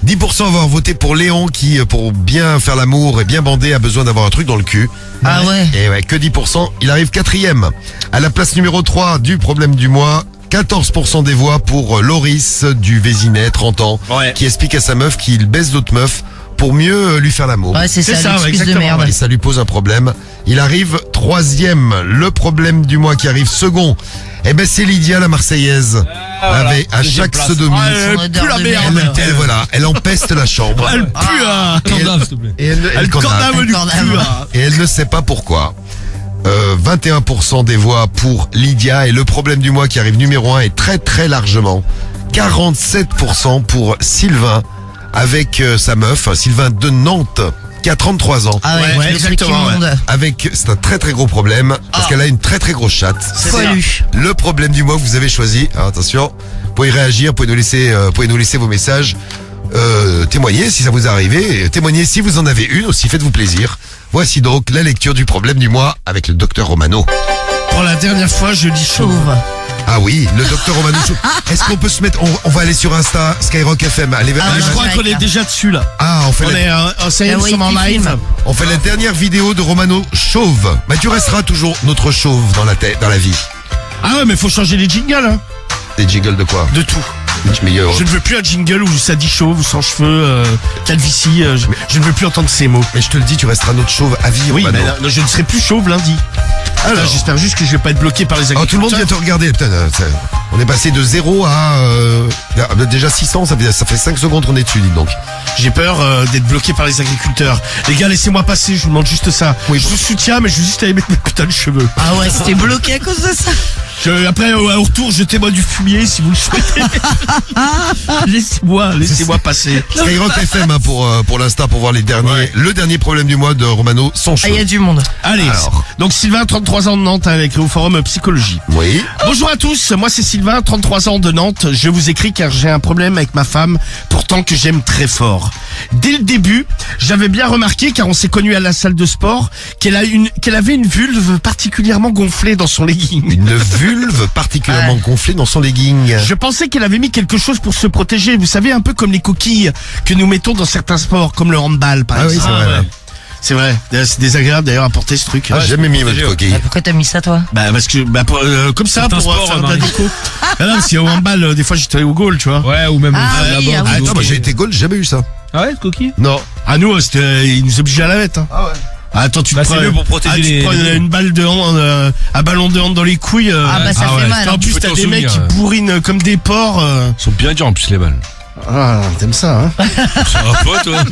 10% à avoir voté pour Léon qui, pour bien faire l'amour et bien bander, a besoin d'avoir un truc dans le cul. Ah ouais. Et ouais, que 10%. Il arrive 4e. À la place numéro 3 du problème du mois, 14% des voix pour Loris du Vésinet, 30 ans, Ouais. qui explique à sa meuf qu'il baisse d'autres meufs pour mieux lui faire l'amour. Ouais, c'est C'est ça, ça, ouais, l'excuse de exactement, merde. Et ça lui pose un problème. Il arrive 3e. Le problème du mois qui arrive second, eh ben c'est Lydia la Marseillaise. Avec, à Deuxième chaque place. sodomie. Son odeur pue la de merde. merde. Elle empeste la chambre. Elle pue à... Condamne, s'il te plaît. Et elle Elle condamne. condamne du Condamne. cul à... Et elle ne sait pas pourquoi. 21% des voix pour Lydia et le problème du mois qui arrive numéro 1 est très très largement 47% pour Sylvain avec sa meuf, Sylvain de Nantes qui a 33 ans. Ah ouais, Ouais, le truc exactement, ouais. immonde. Avec, c'est un très très gros problème parce qu'elle a une très très grosse chatte. Poilu. Le problème du mois que vous avez choisi. Alors, attention, vous pouvez réagir, vous pouvez nous laisser vos messages. Témoignez si ça vous est arrivé, témoignez si vous en avez une aussi, faites-vous plaisir. Voici donc la lecture du problème du mois avec le docteur Romano. Pour la dernière fois, je dis chauve. Chauve. Ah oui, le docteur Romano. Est-ce qu'on peut se mettre, on va aller sur Insta, Skyrock FM. Allez, Ah, allez, Je non, crois c'est qu'on vrai est que- déjà dessus là. ah, on fait, On est, ça y est, Ah nous oui, sommes en qui live. filme. on fait la dernière vidéo de Romano chauve. Bah, tu resteras toujours notre chauve dans la vie. Ah ouais, mais faut changer les jingles, hein. Des jingles de quoi? De tout. Meilleur. Je ne veux plus un jingle où ça dit chauve ou sans cheveux, calvitie. Je ne veux plus entendre ces mots. Mais je te le dis, tu resteras notre chauve à vie, Oui, Romano. mais là, je ne serai plus chauve lundi. Alors. J'espère juste que je vais pas être bloqué par les Oh, agriculteurs. tout le monde vient te regarder. Putain, on est passé de 0 à déjà 600, ça fait 5 secondes qu'on est dessus, dis donc. J'ai peur d'être bloqué par les agriculteurs. Les gars, laissez-moi passer, je vous demande juste ça. Oui, je bon. vous soutiens, mais je veux juste aller mettre mes putains de cheveux. Ah ouais, c'était bloqué à cause de ça. Après, au retour, jetez-moi du fumier si vous le souhaitez. laissez-moi passer. Skyrock FM hein, pour l'instant pour voir les derniers. Ouais. Le dernier problème du mois de Romano, son Ah, il y cheveu. a du monde. Allez, Alors. donc Sylvain, 33 ans de Nantes, avec au forum Psychologie. Oui. Bonjour à tous, moi c'est Sylvain, 33 ans de Nantes. Je vous écris car j'ai un problème avec ma femme, pourtant que j'aime très fort. Dès le début, j'avais bien remarqué, car on s'est connus à la salle de sport, qu'elle avait une vulve particulièrement gonflée dans son legging. Une vulve particulièrement gonflée dans son legging. Je pensais qu'elle avait mis quelque chose pour se protéger, vous savez, un peu comme les coquilles que nous mettons dans certains sports, comme le handball par Ah oui, exemple. c'est vrai. Ouais. C'est vrai, d'ailleurs, c'est désagréable d'ailleurs à porter ce truc. Ah, j'ai jamais mis votre coquille. Ah, pourquoi t'as mis ça, toi? Bah parce que comme ça Certains pour sports, faire de la Marie. déco. Ah non, parce qu'au handball, des fois j'étais allé au goal, tu vois. Ouais, ou même Ah au oui, là-bas. ah oui. Ah, attends, moi j'ai été goal, j'ai jamais eu ça. Ah ouais, coquille? Non. Ah nous, ils nous obligeaient à la mettre. Hein. Ah ouais. Ah, attends, tu Bah, te c'est prends, mieux pour protéger tu te les- prends les- une balle de hand, un ballon de hand dans les couilles. Ah bah ça fait mal. En hein. plus, Faut t'as t'en des mecs qui souvenir. bourrinent comme des porcs. Ils sont bien durs en plus les balles. Ah, t'aimes ça, hein? Ça va pas toi?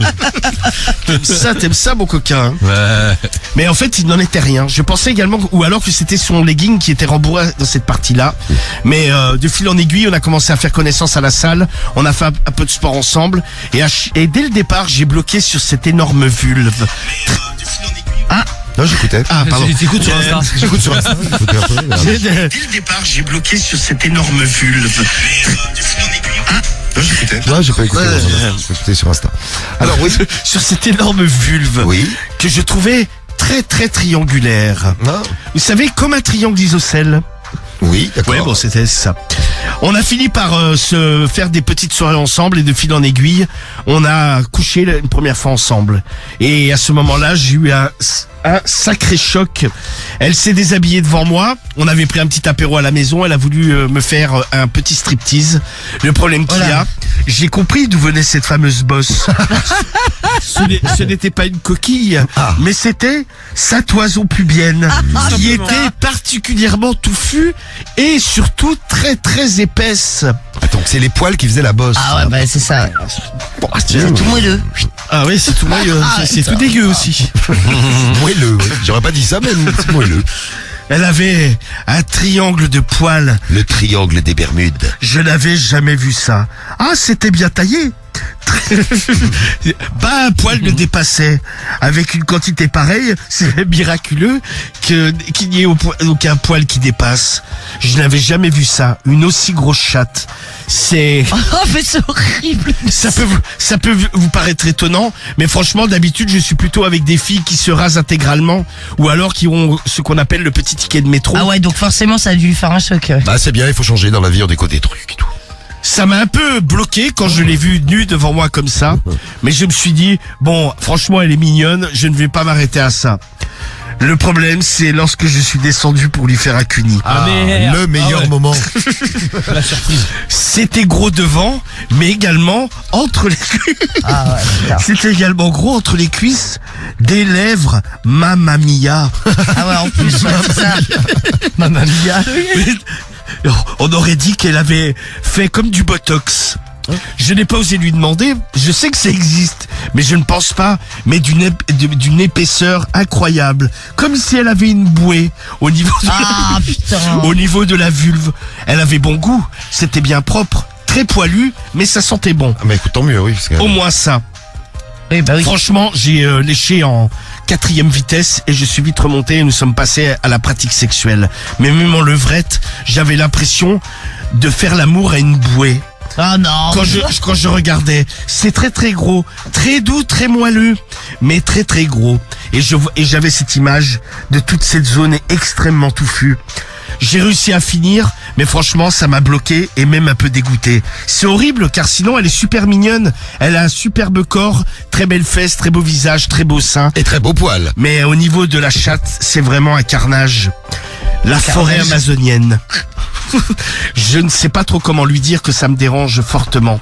T'aimes ça, mon coquin. Hein. Ouais. Mais en fait, il n'en était rien. Je pensais également, ou alors que c'était son legging qui était rembourré dans cette partie-là. Mais de fil en aiguille, on a commencé à faire connaissance à la salle. On a fait un peu de sport ensemble. Et dès le départ, j'ai bloqué sur cette énorme vulve. Non, j'écoutais. Ah, pardon. T'écoutes sur Insta. J'écoute sur Insta. Écoutez un peu, là. Dès le départ, j'ai bloqué sur cette énorme vulve. Non, j'écoutais. Ouais, j'ai pas écouté. J'ai écouté sur Insta. Alors oui. Sur cette énorme vulve. Oui. Que je trouvais très très triangulaire. Ah, Vous savez, comme un triangle isocèle. oui, d'accord. Ouais, bon, c'était ça. On a fini par se faire des petites soirées ensemble et de fil en aiguille, on a couché une première fois ensemble. Et à ce moment-là, j'ai eu un sacré choc. Elle s'est déshabillée devant moi. On avait pris un petit apéro à la maison. Elle a voulu me faire un petit striptease. Le problème qu'il y a, j'ai compris d'où venait cette fameuse bosse. Ce n'était pas une coquille, mais c'était sa toison pubienne, qui était particulièrement touffue et surtout très très épaisse. Attends, c'est les poils qui faisaient la bosse. Ah ouais, bah c'est ça. C'est tout moelleux. Ah oui, c'est tout moelleux. C'est tout dégueu aussi. Moelleux, oui. J'aurais pas dit ça, mais c'est moelleux. Elle avait un triangle de poils. Le triangle des Bermudes. Je n'avais jamais vu ça. Ah, c'était bien taillé. Très Pas un poil ne dépassait. Avec une quantité pareille, c'est miraculeux qu'il n'y ait aucun poil qui dépasse. Je n'avais jamais vu ça. Une aussi grosse chatte. C'est... Oh, mais c'est horrible. Ça peut vous paraître étonnant, mais franchement, d'habitude, je suis plutôt avec des filles qui se rasent intégralement, ou alors qui ont ce qu'on appelle le petit ticket de métro. Ah ouais, donc forcément, ça a dû lui faire un choc. Bah c'est bien, il faut changer dans la vie, on décote des trucs et tout. Ça m'a un peu bloqué quand je l'ai vue nue devant moi comme ça, mais je me suis dit, bon, franchement, elle est mignonne, je ne vais pas m'arrêter à ça. Le problème, c'est lorsque je suis descendu pour lui faire un cuni. Le meilleur moment. La surprise. C'était gros devant, mais également entre les cuisses. Ah ouais, putain. C'était également gros entre les cuisses, des lèvres, mamma mia. Ah ouais, en plus, ouais, c'est ça. Mamma mia. On aurait dit qu'elle avait fait comme du botox. Je n'ai pas osé lui demander, je sais que ça existe, mais je ne pense pas, mais d'une épaisseur incroyable, comme si elle avait une bouée au niveau de Ah putain. au niveau de la vulve. Elle avait bon goût, c'était bien propre, très poilu, mais ça sentait bon. Ah mais écoute, tant mieux, oui. Parce que... Au moins ça. Oui, bah oui. Franchement, j'ai léché en 4e vitesse et je suis vite remonté et nous sommes passés à la pratique sexuelle. Mais même en levrette, j'avais l'impression de faire l'amour à une bouée. Ah non. Quand je regardais, c'est très très gros, très doux, très moelleux, mais très très gros. Et j'avais cette image de toute cette zone extrêmement touffue. J'ai réussi à finir, mais franchement, ça m'a bloqué et même un peu dégoûté. C'est horrible, car sinon, elle est super mignonne. Elle a un superbe corps, très belle fesse, très beau visage, très beau sein. Et très beau poil. Mais au niveau de la chatte, c'est vraiment un carnage. La forêt amazonienne. Je ne sais pas trop comment lui dire que ça me dérange fortement.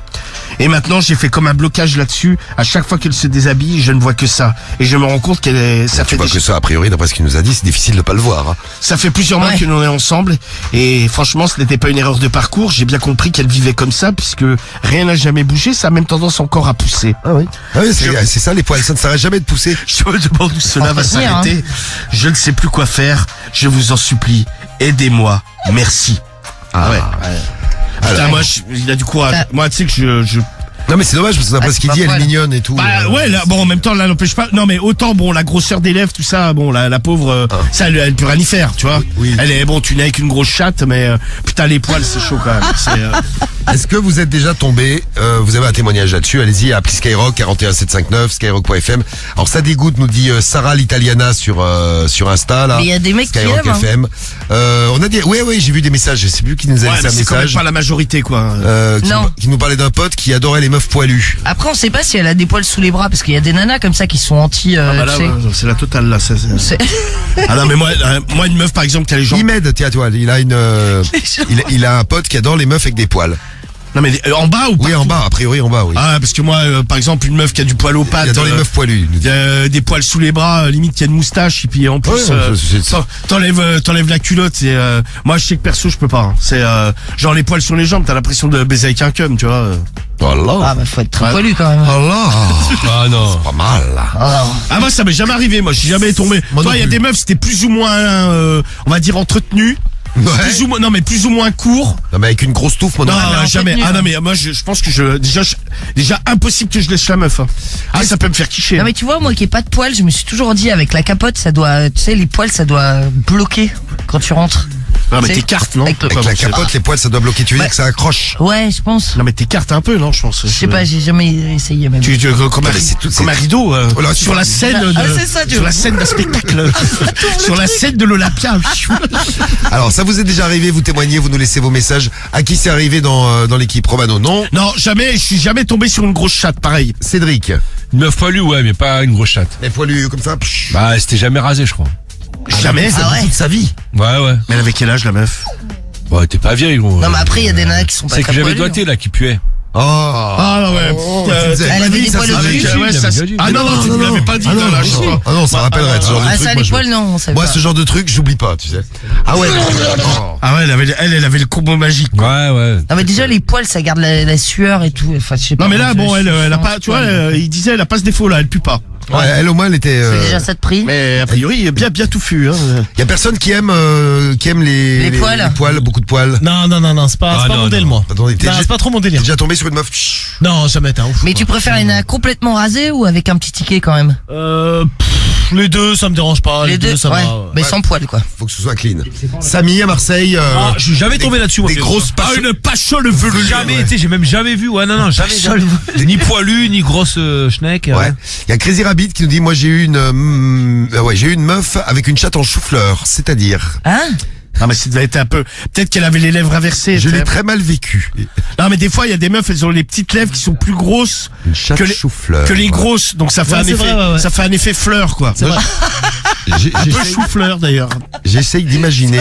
Et maintenant, j'ai fait comme un blocage là-dessus. À chaque fois qu'elle se déshabille, je ne vois que ça. Et je me rends compte ça Tu vois que ça, a priori, d'après ce qu'il nous a dit, c'est difficile de pas le voir. Hein. Ça fait plusieurs mois que l'on est ensemble. Et franchement, ce n'était pas une erreur de parcours. J'ai bien compris qu'elle vivait comme ça, puisque rien n'a jamais bougé. Ça a même tendance encore à pousser. Ah oui. Ah oui, c'est ça, les poils. Ça ne s'arrête jamais de pousser. Je me demande où cela va Entretenir, s'arrêter. Je ne sais plus quoi faire. Je vous en supplie. Aidez-moi. Merci. Ah ouais. Putain, Alors, moi, il a du courage. Ça- Moi, tu sais que je... non mais c'est dommage parce que d'après Ah, ce qu'il c'est dit, pas elle est poil. mignonne et tout. Bah ouais, là, bon, en même temps, là, n'empêche pas. Non, mais autant, bon, la grosseur des lèvres, tout ça, bon, la pauvre, ça, elle peut rien y faire, tu vois. Oui. Elle est, bon, tu nais avec une grosse chatte, mais putain, les poils, c'est chaud quand même. Est-ce que vous êtes déjà tombé, vous avez un témoignage là-dessus, allez-y, appelez Skyrock 41759, skyrock.fm. Alors ça dégoûte, nous dit Sarah l'Italiana sur Insta, là. Mais il y a des mecs qui Skyrock aiment, hein. FM. On a dit, oui, j'ai vu des messages, je sais plus qui nous a Ouais, laissé mais un c'est quand même message. pas la majorité, quoi. Non. Qui nous parlait d'un pote qui adorait les meufs poilues. Après, on sait pas si elle a des poils sous les bras, parce qu'il y a des nanas comme ça qui sont anti, Bah là, tu sais. ouais, c'est la totale, là. C'est- Ah non, mais moi, une meuf, par exemple, qui a les jambes... Imed, tiens, toi, il a il a un pote qui adore les meufs avec des poils. Non, mais en bas ou pas? Oui, en bas, a priori en bas, oui. Ah, parce que moi, par exemple, une meuf qui a du poil aux pattes... Il adore les meufs poilues. il nous dit. des poils sous les bras, limite qui a une moustache, et puis en plus, Ouais, c'est- t'enlèves la culotte. Et, moi, je sais que perso, je peux pas. Hein. C'est genre les poils sur les jambes, t'as l'impression de baiser avec un cum, tu vois. Oh là. Ah bah faut être très Ouais. poilu quand même. Oh là. Ah non. Pas mal, là. Ah. Ah moi, ça m'est jamais arrivé. Moi, je suis jamais tombé. Moi non Toi, il y a plus. des meufs, c'était plus ou moins, on va dire entretenues. Ouais. Plus ou moins, non mais plus ou moins court. Non, mais avec une grosse touffe, moi non. Non, mais jamais. entretenu, Ah non hein. mais moi, je pense que déjà impossible que je laisse la meuf. Hein. Ah, ça peut me faire quicher. Non mais tu vois, moi qui ai pas de poils, je me suis toujours dit avec la capote, ça doit, tu sais, les poils, ça doit bloquer quand tu rentres. Non mais c'est- t'écartes, non? avec le- Avec la capote, les poils, ça doit bloquer. Tu veux Ouais. dire que ça accroche. Ouais, je pense. Non mais t'écartes un peu, non? Je pense. Je sais pas, j'ai jamais essayé même. Comme un, mais c'est tout- comme un c'est- rideau Oh là, tu sur vois. la scène Ah, de, c'est ça, tu sur vois. la scène d'un spectacle, sur la scène de l'Olympia. Alors, ça vous est déjà arrivé, vous témoignez, vous nous laissez vos messages. À qui c'est arrivé dans l'équipe? Romano, non? Non, jamais. Je suis jamais tombé sur une grosse chatte, pareil. Cédric. Une meuf poilue, ouais, mais pas une grosse chatte. Les poilus comme ça. psh. Bah, c'était jamais rasé, je crois. Jamais. Ah ouais. Toute sa vie. Ouais, ouais. Mais elle avait quel âge, la meuf? Bon, t'es pas vieille, gros. Non mais après, il y a des nanas qui sont pas C'est que très j'avais poilus. doigté, là, qui puait. Oh. Ah non, ouais. tu disais, Elle avait vas-y, des ça, poils c'est au vrai. cul. Ouais, ça, déjà dit. ah non, non, tu ne l'avais pas dit, Ah non, là, je sais pas. Ah non, ça rappellerait ce genre de Ah truc. ça, moi, les je- poils, non, on savait Moi, pas. ce genre de truc, j'oublie pas, tu sais. Ah ouais. non. Ah ouais, elle avait le combo magique. Ouais, ouais. Non mais déjà, les poils, ça garde la sueur et tout. Enfin, je sais pas. Non mais là, Je- bon, elle a je- pas, tu vois, il disait, elle a pas ce défaut là, elle pue pas. Ouais, elle au moins elle était. C'est déjà ça de prix. Mais a priori, bien touffu. Hein. Y a personne qui aime les poils. beaucoup de poils. Non, c'est pas mon modèle, moi. Attendez, Non, c'est pas trop mon délire. T'es déjà tombé sur une meuf. Non, jamais, t'es un ouf. Mais tu préfères une complètement rasée ou avec un petit ticket quand même? Les deux, ça me dérange pas. Les deux, ça ouais. va. Mais sans poil quoi. Faut que ce soit clean. Samy à Marseille. Je suis jamais tombé là-dessus, moi. Des grosses Une pachole velue. Jamais, tu sais, j'ai même jamais vu. Ouais, non, jamais. Ni poilu, ni grosse schneck. Ouais. Il y a Crazy Rabbit qui nous dit, moi j'ai eu une meuf avec une chatte en chou-fleur, c'est-à-dire. Hein? Non mais ça devait être un peu. Peut-être qu'elle avait les lèvres inversées. Je l'ai très mal vécu. Non mais des fois il y a des meufs, elles ont les petites lèvres qui sont plus grosses Une chatte que les chou-fleur. que les grosses, donc ça fait Ouais, un c'est effet. vrai, ouais. Ça fait un effet fleur quoi. C'est vrai. Un peu chou-fleur d'ailleurs. J'essaye d'imaginer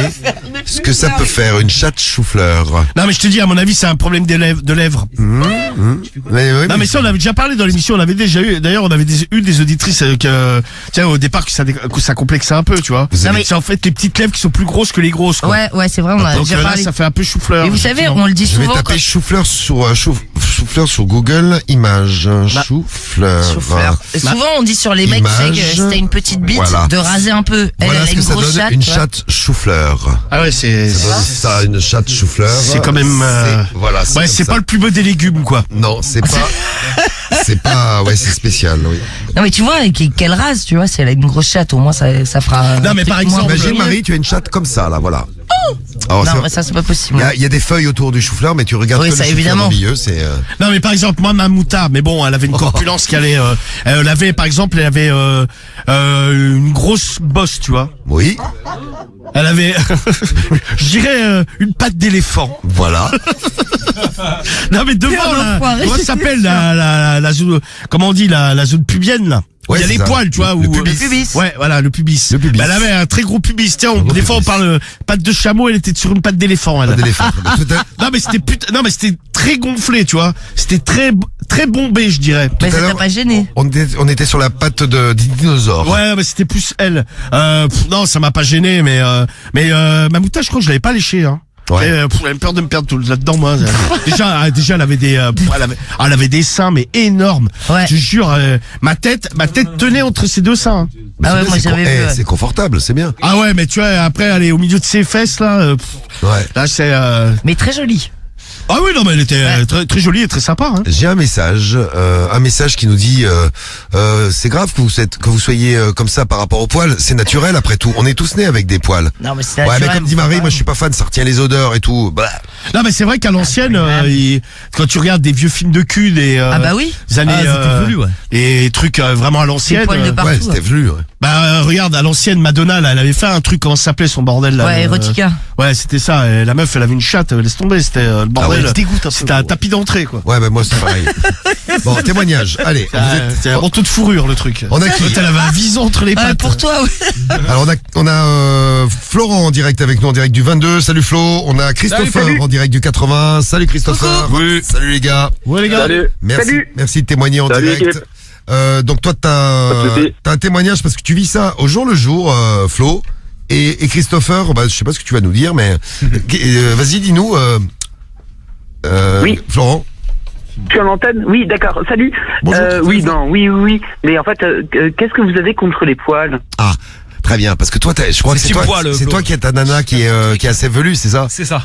ce que ça peut faire, une chatte chou-fleur. Non mais je te dis, à mon avis, c'est un problème de lèvres. Non mais ça, on avait déjà parlé dans l'émission, on avait déjà eu. D'ailleurs, on avait eu des auditrices tiens, au départ que ça complexait un peu, tu vois. Vous avez- C'est en fait les petites lèvres qui sont plus grosses que les grosses. Quoi. Ouais, c'est vrai, on a Donc déjà là, parlé. ça fait un peu chou-fleur. Et vous savez, on le dit Je vais souvent. taper chou-fleur sur Google Images. Chou-fleur. Chou-fleur. Et souvent, on dit sur les mecs, tu sais, que Image. si t'as une petite bite, Voilà. de raser un peu. Elle, Voilà elle a ce que une ça grosse donne, chatte. une tu vois. chatte chou-fleur. Ah ouais, c'est. Ça, une chatte chou-fleur. C'est quand même. Voilà. Ouais, comme c'est ça. pas le plus beau des légumes, quoi. Non, c'est pas. C'est pas. Ouais, c'est spécial. Oui. Non mais tu vois, quelle rase, tu vois, si elle a une grosse chatte, au moins ça fera. Non, mais par exemple, Imagine Marie, tu as une chatte comme ça, là, voilà. Alors, Non, mais ça c'est pas possible. il y a des feuilles autour du chou-fleur, mais tu regardes Oui, que le ça, chou-fleur évidemment. au milieu, c'est. Non mais par exemple moi ma moutarde, mais bon elle avait une corpulence qui allait, elle avait par exemple une grosse bosse, tu vois. Oui, Elle avait, je dirais une patte d'éléphant. voilà. Non mais devant Quel là, enfoiré. comment ça s'appelle la zone, comment on dit la zone pubienne là. Ouais, Il y a c'est les ça. poils, tu vois. Le où- pubis. Le pubis. Ouais, voilà, le pubis. Le pubis. Bah, elle avait un très gros pubis. Tiens, gros des fois on pubis. parle patte de chameau, elle était sur une patte d'éléphant. Elle. Pas d'éléphant. Tout à- Non mais c'était non mais c'était très gonflé, tu vois. C'était très bombé, je dirais. Mais ça à t'a l'heure, pas gêné. on était sur la patte du dinosaure. Ouais, mais c'était plus elle. Non, ça m'a pas gêné, mais ma moustache, je crois que je l'avais pas léché, hein. Ouais. J'avais peur de me perdre tout là-dedans, moi. déjà, elle avait des, elle avait des seins, mais énormes. Ouais. Je te jure, ma tête tenait entre ses deux seins. Hein. Mais Ah c'est ouais, bien, moi, c'est j'avais vu, ouais. c'est confortable, c'est bien. Ah ouais, mais tu vois, après, elle est au milieu de ses fesses, là. Ouais. Là, c'est. Mais très joli. Ah oui, non, mais elle était très, très jolie et très sympa. Hein. J'ai un message qui nous dit c'est grave que vous soyez comme ça par rapport aux poils, c'est naturel après tout. On est tous nés avec des poils. Non, mais c'est Ouais, naturel. mais comme dit Marie, moi je suis pas fan, ça retient les odeurs et tout. Bah. Non, mais c'est vrai qu'à l'ancienne, quand tu regardes des vieux films de cul des Ah bah oui. années, c'était velu, ouais. et trucs vraiment à l'ancienne. Des poils de partout. Ouais, c'était velu. Ouais. Bah regarde, à l'ancienne Madonna, là, elle avait fait un truc, comment ça s'appelait son bordel là. Ouais, Erotica. Ouais, c'était ça. Et la meuf, elle avait une chatte, laisse tomber, c'était le bordel. ouais, Dégoûte un peu. C'était un tapis d'entrée, quoi. Ouais, bah moi c'est pareil. Bon, témoignage. Allez, C'est un manteau de fourrure, le truc. On a qui L'autre, elle avait un vison entre les Ouais, pattes. pour toi, oui. Alors on a Florent en direct avec nous en direct du 22. Salut Flo. On a Christopher Salut. en direct du 80. Salut Christopher. Oui. Salut les gars. Ouais, les gars. Salut. Merci, Salut. merci de témoigner en Salut, direct. équipe. Donc toi Pas de souci. t'as un témoignage parce que tu vis ça au jour le jour, Flo. Et Christopher, bah je sais pas ce que tu vas nous dire, mais vas-y dis-nous. Oui. Florent. Je suis à l'antenne. Oui, d'accord. Salut. Bonjour. Oui, non, oui. Mais en fait, qu'est-ce que vous avez contre les poils? Ah, très bien, parce que toi, je crois que C'est c'est team toi, poil, c'est Flo. toi qui as ta nana qui est assez velue, c'est ça? C'est ça.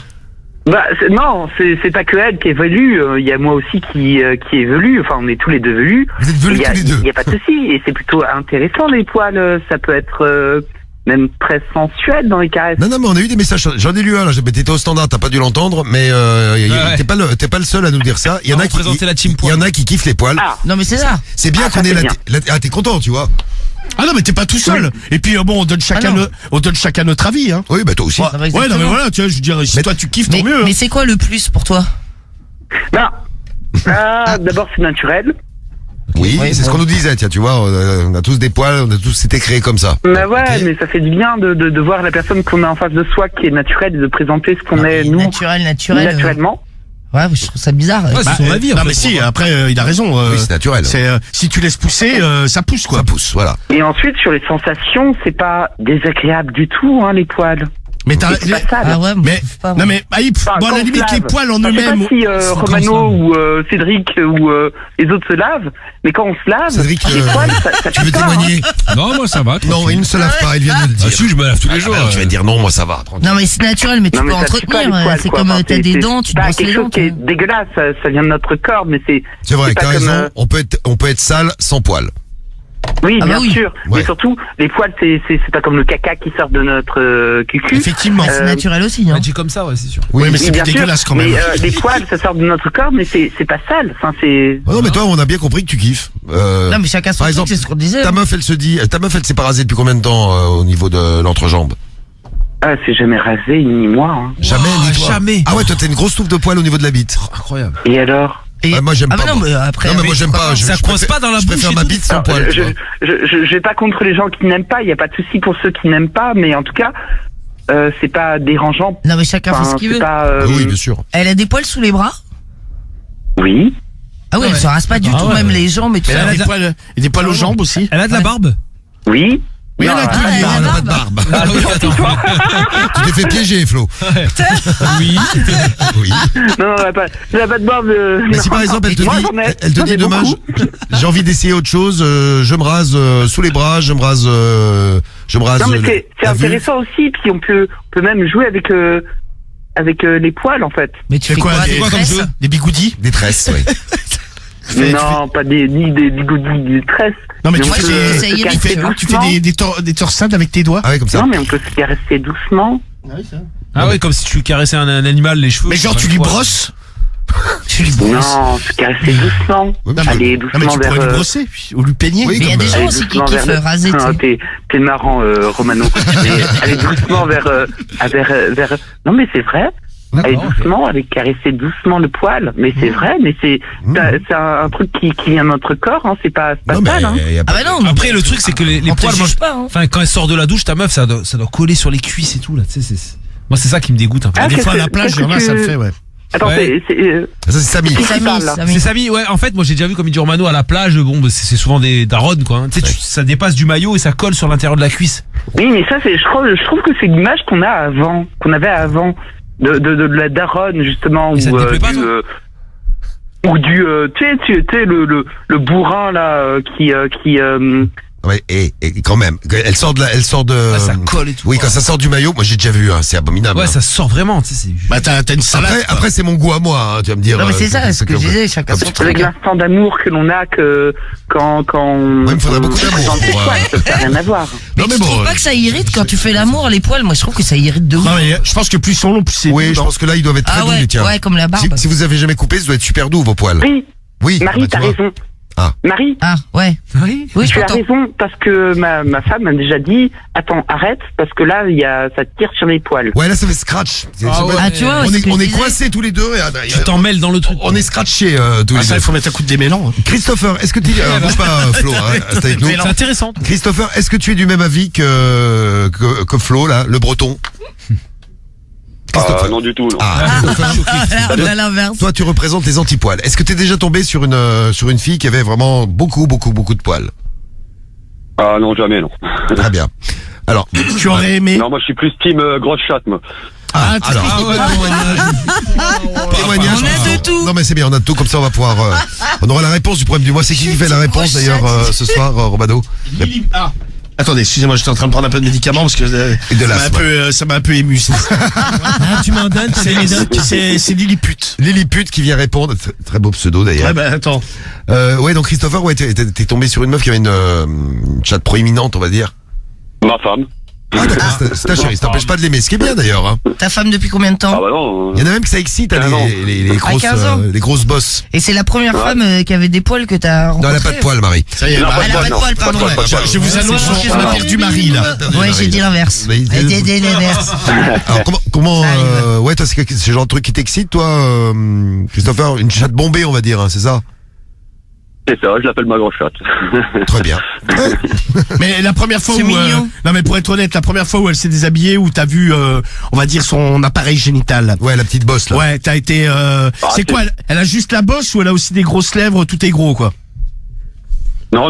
Bah non, c'est pas que elle qui est velue. Il y a moi aussi qui est velue. Enfin, on est tous les deux velus. Vous êtes velus Il y a- tous les deux. Il y a pas de souci. Et c'est plutôt intéressant les poils. Ça peut être même très sensuel dans les caresses. Non, mais on a eu des messages. J'en ai lu un là. T'étais au standard, t'as pas dû l'entendre, mais Ouais. t'es pas le seul à nous dire ça. Il y en On a qui représentait la team il y en poil. a qui kiffent les poils. Ah. Non, mais c'est ça. C'est bien Ah, qu'on ça, ait c'est bien. ah, t'es content, tu vois. Ah non, mais t'es pas tout seul. Et puis bon, on donne chacun, non. on donne chacun notre avis, hein. Oui, bah toi aussi. Ah bah, Ouais, non, mais exactement. voilà, tu vois, je dirais, si Mais- toi tu kiffes, Mais, tant mieux. hein. mais c'est quoi le plus pour toi? Non. D'abord, c'est naturel. Oui, Oui, c'est ce bon. qu'on nous disait, tiens, tu vois, on a tous des poils, on a tous été créés comme ça. Mais ouais, Ok. mais ça fait du bien de voir la personne qu'on a en face de soi qui est naturelle et de présenter ce qu'on est, nous, Naturel. naturellement. Ouais, je trouve ça bizarre. Ouais, c'est son avis. en Non, fait, mais si, pour moi. après, il a raison. Oui, c'est naturel. C'est si tu laisses pousser, ça pousse, quoi. Ça pousse, voilà. Et ensuite, sur les sensations, c'est pas désagréable du tout, hein, les poils. Mais t'as, C'est pas sale. Ah ouais, mais, pas, non mais, Aïe, Enfin, bon, à quand la on se limite, les lave. poils en Enfin, je sais eux-mêmes. pas si c'est Romano comme ça. ou Cédric ou les autres se lavent, mais quand on se lave, Cédric, les poils, ça tu veux pique pas, hein. témoigner? Non, moi ça va. Non, tranquille. il ne se lave pas, il vient de le dire. Ah si, je me lave tous les jours. Alors, tu vas dire non, moi ça va. tranquille. Non mais c'est naturel, mais tu Non, peux mais ça pique pas, les entretenir. poils, C'est quoi. comme Enfin, t'as des dents, tu c'est te pas brosses les quelque dents. chose qui est dégueulasse, ça vient de notre corps, mais C'est vrai, c'est pas t'as comme, raison. On peut être sale sans poil. Oui, Ah bien bah oui. sûr. Ouais. Mais surtout, les poils, c'est pas comme le caca qui sort de notre cucu. Effectivement. C'est naturel aussi, hein. On dit comme ça, ouais, c'est sûr. Oui, mais Oui, c'est bien plus sûr. dégueulasse quand même. Mais les poils, ça sort de notre corps, mais c'est pas sale. Enfin, c'est. Oh non, mais toi, on a bien compris que tu kiffes. Non mais chacun son par truc, exemple, c'est ce qu'on disait. ta meuf, elle s'est pas rasée depuis combien de temps au niveau de l'entrejambe? Ah, c'est jamais rasé, ni moi. Hein. Jamais, Wow, ni toi. jamais. Ah ouais, toi, t'as une grosse touffe de poil au niveau de la bite. Incroyable. Et alors? Et- moi, j'aime ah pas. bah non, moi. mais après. Non, mais moi, j'aime pas. Ça coince pas dans la Je bouche préfère et ma tout. bite sans Alors, poil. tu vois. je vais pas contre les gens qui n'aiment pas. Il y a pas de souci pour ceux qui n'aiment pas, mais en tout cas, c'est pas dérangeant. Non mais chacun fait Enfin, ce qu'il c'est veut. pas. Oui, bien sûr. Elle a des poils sous les bras? Oui. Ah oui, elle se rase pas du Ah tout, ouais, même ouais. les jambes et tout Elle ça. a des poils aux jambes aussi. Elle a de la barbe? Oui. Oui, Non, elle a Ah, tout. elle a Ah, la elle a pas de barbe. Ah oui, attends. Tu t'es fait piéger, Flo. Oui. Oui. Non, elle a pas de barbe. Mais si par exemple elle te Moi, dit, j'en ai- elle te j'en dit ai demain, beaucoup. j'ai envie d'essayer autre chose, je me rase sous les bras, je me rase Non, mais c'est la vulve. intéressant aussi. Puis on peut même jouer avec les poils, en fait. Mais tu C'est fais quoi, quoi, des- des quoi comme tresses? jeu? Des bigoudis? Des tresses, oui. Non, pas ni des bigoudis, des tresses. Non, mais tu on moi, fais peut j'ai se essayé caresser vite fait, tu fais doucement. des torsades avec tes doigts? Ah ouais, comme ça. Non, mais on peut se caresser doucement. Ah ouais, comme si tu caressais un animal, les cheveux. Mais genre, tu lui brosses? Tu lui brosses? Non, se caresser doucement. Oui, mais Aller Non, mais doucement tu pourrais vers. lui brosser, puis, ou lui peigner. Oui, Mais il y a comme, des gens aller aussi qui doucement kiffent vers le- raser, tu Ah, sais. t'es marrant, Romano. Mais aller doucement vers. Non, mais c'est vrai. Aller D'accord, ok. doucement, aller caresser doucement le poil. Mais c'est vrai, mais c'est un truc qui vient de notre corps. Hein. C'est pas Non, mais sale. Hein. y a Ah pas- bah non, Après, le truc, c'est que les on te poils, moi, juge pas, hein. enfin, quand elle sort de la douche, ta meuf, ça doit coller sur les cuisses et tout, là, tu sais, moi, c'est ça qui me dégoûte un peu. Ah, Des qu'est-ce fois, à que- la plage, qu'est-ce il y en a, que ça le tu- fait, ouais. Attends, Ouais. Ça, c'est Samy. Qui Samy, parle, là Samy. C'est Samy, ouais, en fait, moi j'ai déjà vu comme il dit Romano à la plage, bon, bah, c'est souvent des daronnes, quoi. hein. Tu sais, ça dépasse du maillot et ça colle sur l'intérieur de la cuisse. Oui, mais ça, je trouve que c'est l'image qu'on avait avant, de la daronne, justement, Et ça te déplaît pas, toi ou du, tu sais, le bourrin, là, qui Ouais, et quand même, elle sort de. Ah, ça colle et tout. Oui, quand ça sort du maillot, moi j'ai déjà vu, hein, c'est abominable. Ouais, hein. ça sort vraiment, tu sais, c'est. Bah, t'as une salade. quoi. Après c'est mon goût à moi, hein, tu vas me dire. Non mais c'est ça, ce que je comme- disais, chacun son avec truc. l'instant d'amour que l'on a quand Ouais, il me faudrait beaucoup d'amour présente des pour, poils, ça n'a rien à voir. Non mais Tu bon. trouves pas que ça irrite quand tu fais l'amour, les poils? Moi je trouve que ça irrite de ouf. Non, mais je pense que plus ils sont longs, plus c'est Oui, doux, je non? pense que là ils doivent être très Ah doux les ouais, tiens. ouais, comme la barbe. Si vous avez jamais coupé, ça doit être super doux vos poils. Oui, Oui. Marie, bah, tu t'as vois. raison. Ah. Marie, Ah, ouais. Oui. Oui, je tu as t'entends. raison, parce que ma femme m'a déjà dit, attends, arrête, parce que là, ça tire sur les poils. Ouais, là ça fait scratch. Ah ouais. Ah, tu vois, On c'est ce est, que on je est disais. coincés tous les deux. Tu t'en mêles dans le truc. On est scratchés tous Ah, les ça, deux. il faut mettre un coup de démêlant. hein. Christopher, est-ce que tu es... bouge pas Flo, hein, reste avec nous. C'est intéressant. Christopher, est-ce que tu es du même avis que Flo, là, le breton? Christopher. Non du tout, non. Ah, Ah, à l'inverse. toi tu représentes les anti-poils. Est-ce que t'es déjà tombé sur une fille qui avait vraiment beaucoup de poils? Ah non, jamais, non. Très bien. Alors, Tu aurais aimé. Non, moi je suis plus team grosse chatte, moi. témoignage. On a de tout. Non mais c'est bien, on a de tout, comme ça on va pouvoir... on aura la réponse du problème du mois. C'est qui fait la réponse d'ailleurs ce soir, Romano? Ah. Attendez, excusez-moi, j'étais en train de prendre un peu de médicaments parce que Et de ça m'a l'asthme. ça m'a un peu ému. Tu m'en donnes, C'est Lilliput. Lilliput qui vient répondre. Très beau pseudo d'ailleurs. Ouais, bah attends. Ouais, donc Christopher, ouais, t'es tombé sur une meuf qui avait une chatte proéminente, on va dire. Ma femme. Ah d'accord, c'est ta chérie, ça t'empêche pas de l'aimer, ce qui est bien d'ailleurs. Hein. Ta femme depuis combien de Ah temps? bah non. Il y en a même que ça excite, hein, 15 ans. les grosses bosses. Et c'est la première femme qui avait des poils que t'as Non, rencontrée? elle a pas de poils, Marie. Ça y est, Non, bah, pas Elle a pas de non. poils, pardon. Pas de poils. je vous annonce, on a perdu Marie là. Ouais, j'ai dit l'inverse. Mais- J'ai dit l'inverse. Alors comment Ça arrive. ouais, toi c'est ce genre de truc qui t'excite, toi, Christopher, une chatte bombée, on va dire, hein, c'est ça? C'est ça, je l'appelle ma grosse chatte. Très bien. Mais la première fois C'est où mignon. non mais pour être honnête, la première fois où elle s'est déshabillée, où t'as vu, on va dire son appareil génital. Ouais, la petite bosse là. Ouais, t'as été. C'est c'est- quoi elle a juste la bosse ou elle a aussi des grosses lèvres, tout est gros quoi. Non,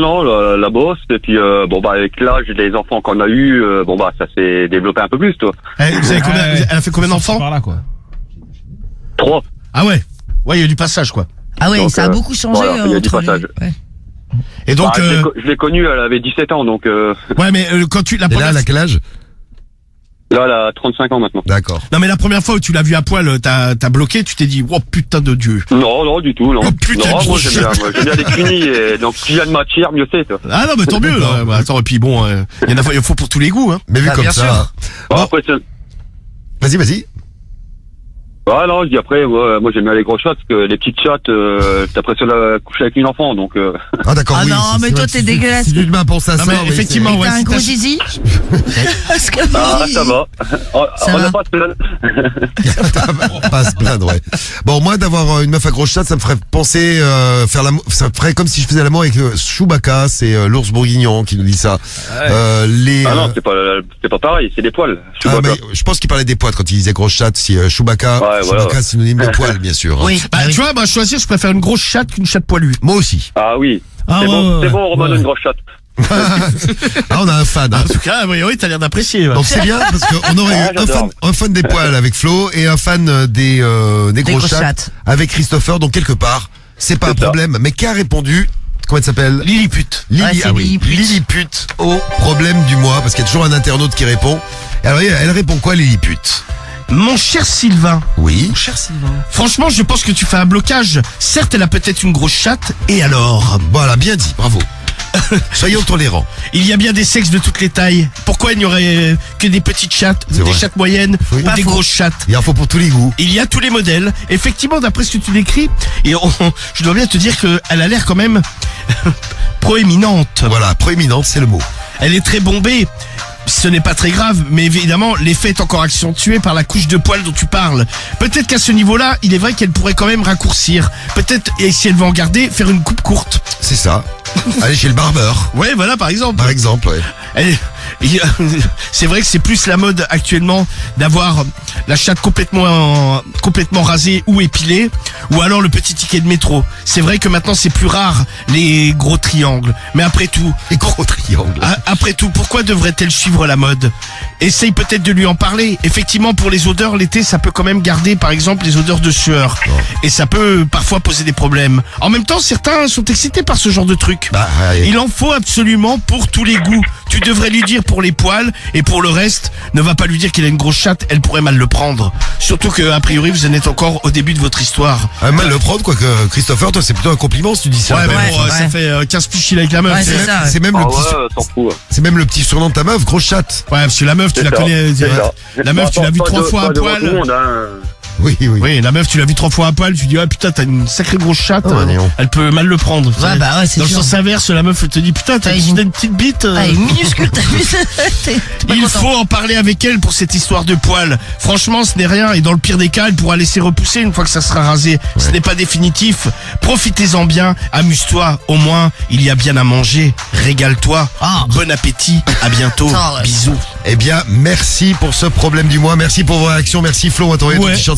la bosse, et puis avec l'âge des enfants qu'on a eu, ça s'est développé un peu plus, toi. Vous avez combien, Ouais. elle a fait combien d'enfants? Par là, quoi. 3. Ah ouais. Ouais, il y a eu du passage, quoi. Ah ouais, Donc, ça a beaucoup changé voilà, il y a du entre les... passage. Ouais. Et donc, Je l'ai connue, elle avait 17 ans, donc ouais, mais quand tu la Et là, première... elle a quel âge? là, elle a 35 ans maintenant. D'accord. Non, mais la première fois où tu l'as vu à poil, t'as bloqué, tu t'es dit, oh putain de Dieu. Non, du tout, non. Oh, putain, non, moi gros j'aime bien les cunis, et donc plus il y a de matière, mieux c'est, toi. Ah non, mais tant mieux. D'accord. Bah, attends, et puis bon, il faut pour tous les goûts, hein. Mais vu Ah, comme bien ça. sûr. Bon, Après, vas-y. non, je dis après, moi j'aime bien les gros chats, parce que les petites chattes, t'as presque la coucher avec une enfant, donc Ah d'accord, Ah oui. non, c'est mais vrai toi, que t'es si tu- dégueulasse. Si tu te mets à penser à Non, ça, mais oui, effectivement, c'est- ouais, T'as si un gros t'as- zizi? Parce que ça va. On va. n'a pas de plaindre. Pas se plaindre, ouais. Bon, moi, d'avoir une meuf à grosse chatte, ça me ferait penser faire l'amour. Ça me ferait comme si je faisais l'amour avec Chewbacca, c'est l'ours bourguignon qui nous dit ça. Les. Ah non, c'est pas pareil, c'est des poils. Je ah, vois mais pas. je pense qu'il parlait des poils quand il disait grosse chatte. Si Chewbacca, Ouais, Chewbacca, voilà. synonyme de poil, bien sûr. hein. Oui, Bah, oui. tu vois, choisir, je préfère une grosse chatte qu'une chatte poilue. Moi aussi. Ah oui. Ah, C'est ouais, bon, ouais, c'est bon, Romain, ouais. une grosse chatte. Ah, on a un fan. hein. En tout cas, oui, t'as l'air d'apprécier. Ouais. Donc c'est bien parce qu'on aurait Ah, eu j'adore. un fan des poils avec Flo et un fan des grosses grosses chattes chattes. avec Christopher. Donc quelque part, c'est pas un C'est ça. problème. Mais qui a répondu? Comment elle s'appelle? Lilliput. Lily, Ouais, c'est Lilliput. Lilliput au problème du mois, parce qu'il y a toujours un internaute qui répond. Alors, elle répond quoi, Lilliput? Mon cher Sylvain, Oui. Cher Sylvain. franchement, je pense que tu fais un blocage. Certes, elle a peut-être une grosse chatte, et alors? Voilà, bien dit, bravo. Soyons tolérants. Il y a bien des sexes de toutes les tailles. Pourquoi il n'y aurait que des petites chattes, C'est des vrai. chattes moyennes Oui. ou Pas des faux. grosses chattes? Il en faut pour tous les goûts. Il y a tous les modèles. Effectivement, d'après ce que tu décris, et je dois bien te dire qu'elle a l'air quand même proéminente. Voilà, proéminente, c'est le mot. Elle est très bombée. Ce n'est pas très grave, mais évidemment, l'effet est encore accentué par la couche de poils dont tu parles. Peut-être qu'à ce niveau-là, il est vrai qu'elle pourrait quand même raccourcir. Peut-être, et si elle veut en garder, faire une coupe courte. C'est ça. Allez chez le barbeur, Ouais, voilà, par exemple. par exemple, ouais. C'est vrai que c'est plus la mode actuellement d'avoir la chatte complètement rasée ou épilée, ou alors le petit ticket de métro. C'est vrai que maintenant c'est plus rare les gros triangles. Mais après tout, Les gros triangles. après tout, pourquoi devrait-elle suivre la mode? Essaye peut-être de lui en parler. Effectivement, pour les odeurs, l'été, ça peut quand même garder, par exemple, les odeurs de sueur. Et ça peut parfois poser des problèmes. En même temps, certains sont excités par ce genre de truc. Bah, allez. Il en faut absolument pour tous les goûts. Tu devrais lui dire pour les poils, et pour le reste, ne va pas lui dire qu'il a une grosse chatte, elle pourrait mal le prendre. Surtout que, a priori, vous en êtes encore au début de votre histoire. Mal le prendre, quoique Christopher, toi, c'est plutôt un compliment si tu dis ça. Ouais, mais ouais, bon, ouais. ça fait 15 pichis avec la meuf. Ouais, c'est c'est ça. C'est même, Ah le ouais, petit, s'en fout. c'est même le petit surnom de ta meuf, grosse chatte. Ouais, parce que la meuf, tu C'est la ça, connais. c'est ça. La meuf, tu l'as vue 3 fois à Pas devant tout le poil. monde, hein. Oui, oui. Oui, la meuf, tu l'as vue 3 fois à poil, tu dis, ah putain, t'as une sacrée grosse chatte. Oh, bah, dis donc. Elle peut mal le prendre. Ouais, bah ouais, c'est Dans le sûr. sens inverse, la meuf, elle te dit, putain, t'as Ah, une petite bite. Ah, il est minuscule, t'as vu ça? T'es pas Il content. faut en parler avec elle pour cette histoire de poils. Franchement, ce n'est rien. Et dans le pire des cas, elle pourra laisser repousser une fois que ça sera rasé. Ce n'est pas définitif. Profitez-en bien. Amuse-toi. Au moins, il y a bien à manger. Régale-toi. Ah. Bon appétit. À bientôt. Ça, ouais. Bisous. Eh bien, merci pour ce problème du mois. Merci pour vos réactions. Merci Flo, on va t'envoyer ton Ouais. t-shirt.